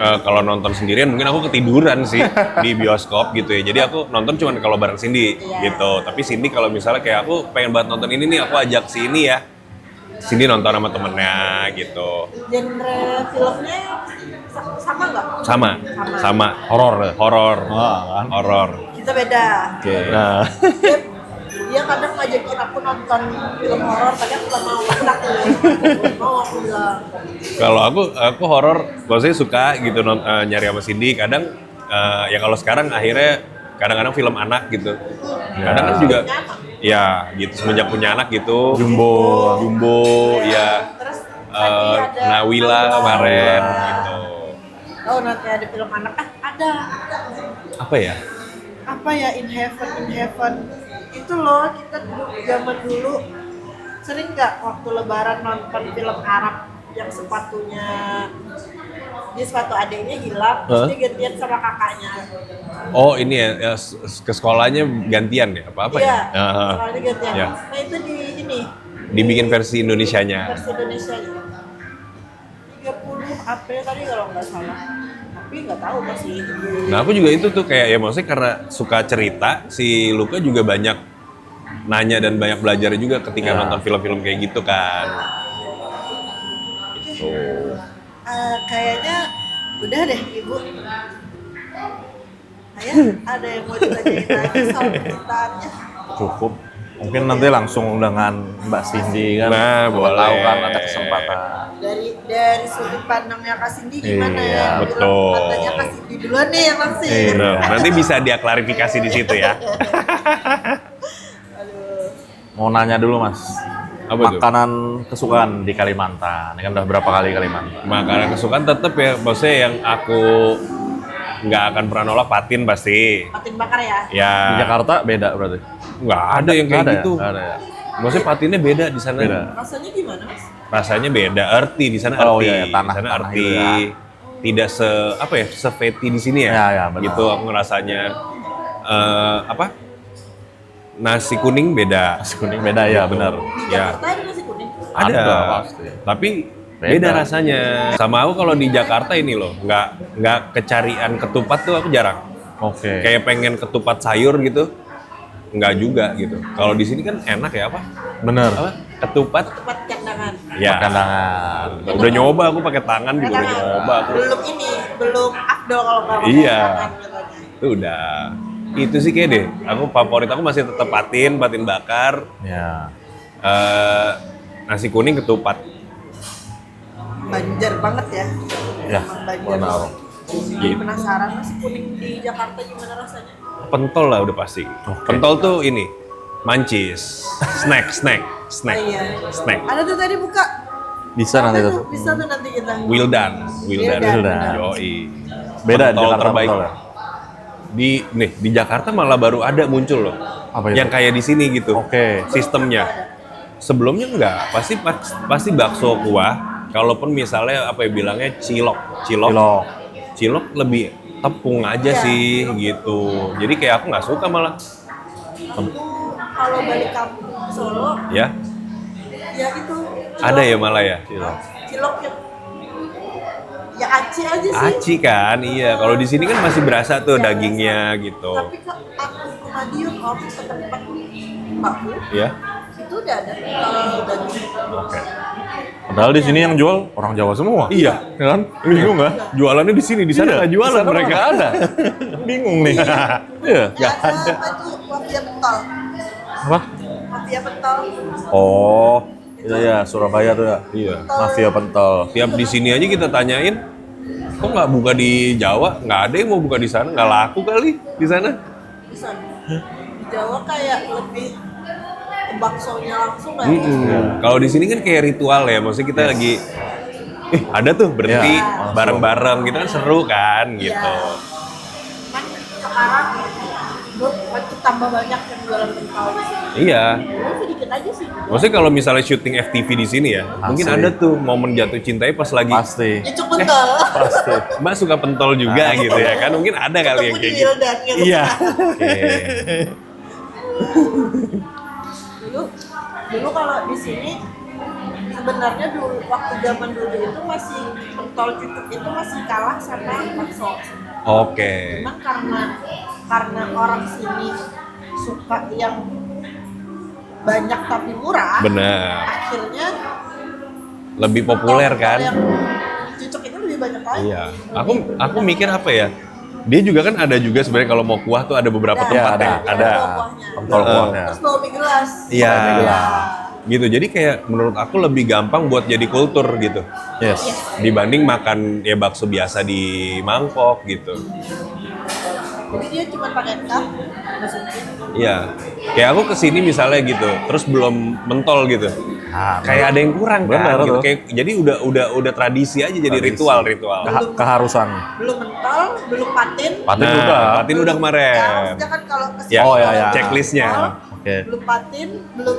kalau nonton sendirian mungkin aku ketiduran sih di bioskop gitu ya. Jadi aku nonton cuman kalau bareng Cindy gitu. Tapi Cindy kalau misalnya kayak aku pengen banget nonton ini nih, aku ajak si ini ya. Cindy nonton sama temennya gitu. Genre filmnya sama nggak? Sama. Horor ya? Horor. Wah, kan? Horor. Kita beda. Oke. Nah, Dia kadang ngajakin aku nonton film horor, kadang nggak mau. Mau aku bilang. Kalau aku horor, maksudnya suka gitu nyari sama Cindy. Kadang ya kalau sekarang akhirnya kadang-kadang film anak gitu. Kadang kan juga ya gitu semenjak punya anak gitu. Jumbo ya. Terus tadi ada Nawila kemarin gitu. Oh nanti ada film anak ada. Apa ya? Apa ya In Heaven itu loh, kita dulu zaman dulu sering nggak waktu Lebaran nonton film Arab yang sepatunya dia sepatu adiknya hilang, terus dia gantian sama kakaknya. Oh ini ya, ke sekolahnya gantian ya? Apa Iya, ya? soalnya gantian. Ya. Nah itu di ini Dibikin versi Indonesianya. versi Indonesia 30 April tadi kalau nggak salah. Tapi nggak tahu masih. Nah aku juga itu tuh kayak ya maksudnya karena suka cerita, si Luka juga banyak nanya dan banyak belajar juga ketika nonton film-film kayak gitu kan. Gitu. Kayaknya udah deh ibu. Ayah ada yang mau ditanyain lagi soal percintaannya? cukup. Mungkin nanti langsung dengan Mbak Cindy kan. Nah, Siapa boleh. tahu kan ada kesempatan. Dari sudut pandangnya Kak Cindy gimana Iya, ya? betul. Katanya Kak Cindy duluan nih yang langsung. Bener. Nanti bisa dia klarifikasi di situ ya. Aduh. Mau nanya dulu Mas. Apa tuh? Makanan kesukaan di Kalimantan. Ini kan udah berapa kali Kalimantan? Makanan kesukaan tetap ya, maksudnya yang aku nggak akan pernah nolak patin pasti. Patin bakar ya? Ya. Di Jakarta beda berarti? Nggak ada yang kayak Nggak ada gitu. Ya? Nggak ada ya? Maksudnya patinnya beda di sana. Beda. Rasanya gimana mas? Rasanya beda, earthy di sana Oh, earthy. iya, tanah- Di sana tanah earthy. itu ya. Tidak se-fatty di sini ya. Ya, ya, benar. Gitu aku ngerasanya apa? Nasi kuning beda. Nasi kuning beda ya, benar. Di Ya. Jakarta ada nasi kuning? Ada, pasti. tapi Beda. beda rasanya. Sama aku kalau di Jakarta ini loh, nggak kecarian ketupat tuh aku jarang. Oke. Kayak pengen ketupat sayur gitu, nggak juga gitu. Kalau di sini kan enak ya apa? Bener. Apa? Ketupat. Tempat kandangan. Ya. Kandangan. Udah nyoba aku pakai tangan juga udah Kandangan. nyoba aku. Belum afdol kalau nggak pakai Iya. kandangan katanya. Itu udah. Itu sih kayak deh. Aku favorit aku masih tetap patin bakar, Ya. nasi kuning ketupat. Banjar banget ya. Ya, Emang Banjar. benar. Jadi penasaran nasi kuning di Jakarta gimana rasanya? Pentol lah udah pasti. Pentol tuh ini mancis, snack. Iya. Snack. Ada tuh tadi buka. Bisa nanti Ada tuh. Bisa tuh nanti kita. Wildan. Wildan. Yoi. Beda di pentol Jakarta terbaik. pentol ya? Di Jakarta malah baru ada muncul loh. Apa itu? Yang kayak di sini gitu. Oke. Sistemnya. Sebelumnya enggak, pasti bakso kuah. Kalaupun misalnya apa ya bilangnya cilok. Cilok lebih tepung aja sih gitu. Jadi kayak aku nggak suka malah. Aku kalau balik kampung Solo, Ya, ya itu ada ya malah ya. cilok yang ya aci aja sih. Aci kan, iya. Kalau di sini kan masih berasa tuh dagingnya gitu. Tapi aku ke Madiun om ke tempat mbakku Ya. itu udah ada daging. Oke. Padahal di sini yang jual orang Jawa semua. Iya. Ya kan? Bingung nggak? Jualannya di sini, di sana nggak jualan Di sana mereka. nggak ada. Bingung nih. Iya. Ya, ada apa tuh mafia pentol. Apa? Mafia pentol. Oh, iya ya Surabaya tuh ya. Iya. Mafia pentol. Tiap di sini aja kita tanyain, kok nggak buka di Jawa? Nggak ada yang mau buka di sana, nggak laku kali di sana. Bisa. Di Jawa kayak lebih ke baksonya langsung kan. Kalau di sini kan kayak ritual ya, maksudnya kita lagi, ada tuh berhenti Iya, bareng-bareng gitu kan seru kan gitu. Kan sekarang makin tambah banyak yang jualan pentol di sini. Iya. Dulu sedikit aja sih. Maksudnya kalau misalnya syuting FTV di sini ya, mungkin ada tuh momen jatuh cintanya pas lagi Pasti. Icuk pentol. Pasti. Mbak suka pentol juga gitu ya kan, mungkin ada kali yang Ketemu di kayak gitu. Wildan gitu. Iya. Oke. Dulu kalau di sini sebenarnya dulu waktu zaman dulu itu masih pentol cucuk itu masih kalah sama bakso. Oke. Memang karena orang sini suka yang banyak tapi murah. Benar. Akhirnya Lebih populer pentol kan? yang cucuk itu lebih banyak lagi. Iya. Aku mikir apa ya? Dia juga kan ada juga sebenarnya kalau mau kuah tuh ada beberapa Ada. tempat ada. ya. Ada. Pentol kuahnya. Terus bawa mie gelas. Iya. Iya. Gitu. Jadi kayak menurut aku lebih gampang buat jadi kultur gitu. Yes. Dibanding makan ya bakso biasa di mangkok gitu. Jadi dia cuma pakai cup, masukin. Iya. Kayak aku kesini misalnya gitu, terus belum mentol gitu. Nah, Kayak ada yang kurang Benar kan gitu. tuh. Kayak jadi udah tradisi aja jadi Tradisi. ritual. keharusan. Belum mentol, belum patin. Patin Nah, udah. Patin udah kemarin. Ya, maksudnya kan kalau kesini Ya, Oh, ya, ya. checklistnya. Oke. belum patin, belum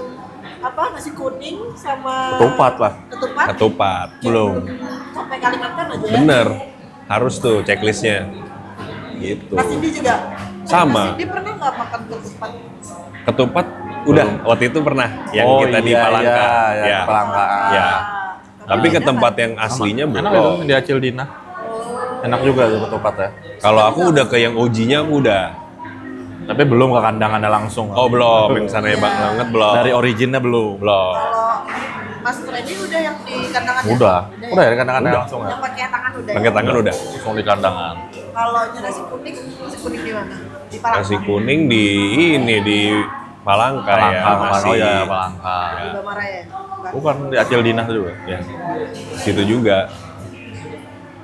apa nasi kuning sama Ketupat lah. Ketupat. Ketupat. Belum. Sampai Kalimantan aja. Bener. Harus tuh checklistnya. Gitu. Mas Indi juga. Sama. Mas Indi pernah nggak makan ketupat? Ketupat udah waktu itu pernah yang Oh, kita di iya, Palangka. iya, Ya. di Palangka. Ya. Tapi ke tempat yang aslinya Enak belum. itu di Acil Dina. Enak juga tuh ketupat ya. Kalau aku udah ke yang OG-nya aku udah. Tapi belum ke kandangannya langsung. Oh belum, yang sana banget belum. Dari originnya belum. belum. Kalau Mas Freddy udah yang di kandangan Udah. ya? Udah ya di kandangannya Udah. langsung ya. Yang pakai tangan udah. Pakai ya? tangan udah. Langsung di kandangan. Kalau nasi kuning di mana? Di Palangka. Nasi kuning di ini di Palangka, ya Palangka, masih. oh ya Palangka. Di Bamaraya. Bukan. Bukan di Acil Dina juga. Ya. Situ juga.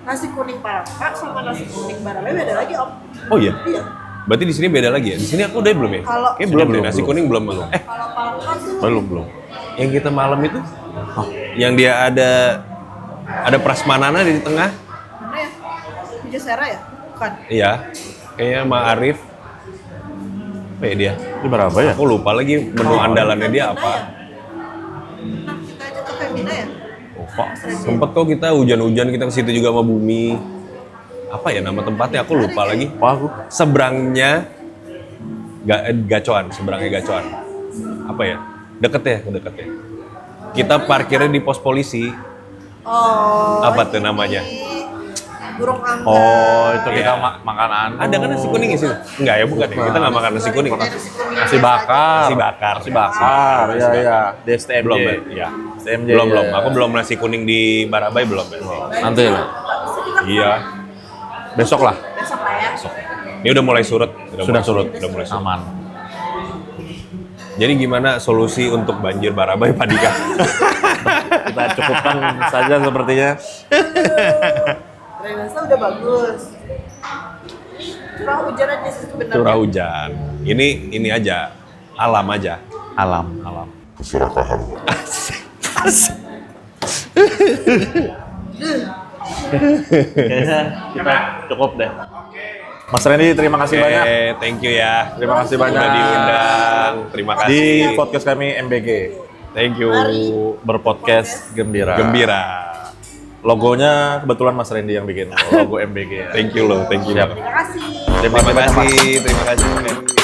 Nasi kuning Palangka sama nasi kuning Baramai beda lagi om. Oh iya. Iya. Berarti di sini beda lagi ya? Di sini aku udah belum ya? Kalau- Kayak belum, Belum, deh. Nasi belum. kuning belum. Kalau Palangka tuh Belum. Yang kita malam itu, yang dia ada prasmanana di tengah. mana ya? Pujasera ya? Bukan. Iya. Kayaknya sama Arif. Apa ya dia? Itu berapa ya? Aku lupa lagi menu andalannya dia apa. Ya? Nah, kita aja ke Femina ya? Lupa. Sempet kok kita hujan-hujan kita ke situ juga sama Bumi. Apa ya nama tempatnya? Aku lupa lagi. Apa aku? Seberangnya Gacoan, seberangnya Gacoan. Apa ya? Deket ya. Kita parkirnya di pos polisi. Oh. Apa tuh namanya? ini Burung angga. Oh, itu kita Iya. makanan. Ada kan nasi kuning di situ? Enggak ya, bukan ya. Kita nggak makan nasi kuning. Nasi bakar. Nasi bakar. Nasi bakar. Iya, iya. Di STMJ. Belum ya? STMJ. Belum. iya. Aku belum nasi kuning di Barabai belum ya. Nanti lah. Iya. Besok lah. Besok lah ya. Ini udah mulai surut. Sudah surut. Udah mulai surut. Aman. Jadi gimana solusi untuk banjir Barabai, Pak Dika? Kita cukupkan saja sepertinya. Drainase udah bagus. Curah hujan aja sih sebenarnya. Curah hujan. Ini aja. Alam aja. Alam. Kayaknya kita cukup deh. Mas Randy, terima kasih banyak. Thank you ya. Terima kasih banyak Udah diundang. Terima kasih. di podcast kami MBG. Thank you. Berpodcast gembira. Gembira. Logonya kebetulan Mas Randy yang bikin logo MBG. Ya. Thank you loh. Thank you. Siap. Terima kasih. Terima kasih banyak, Mas. Terima kasih.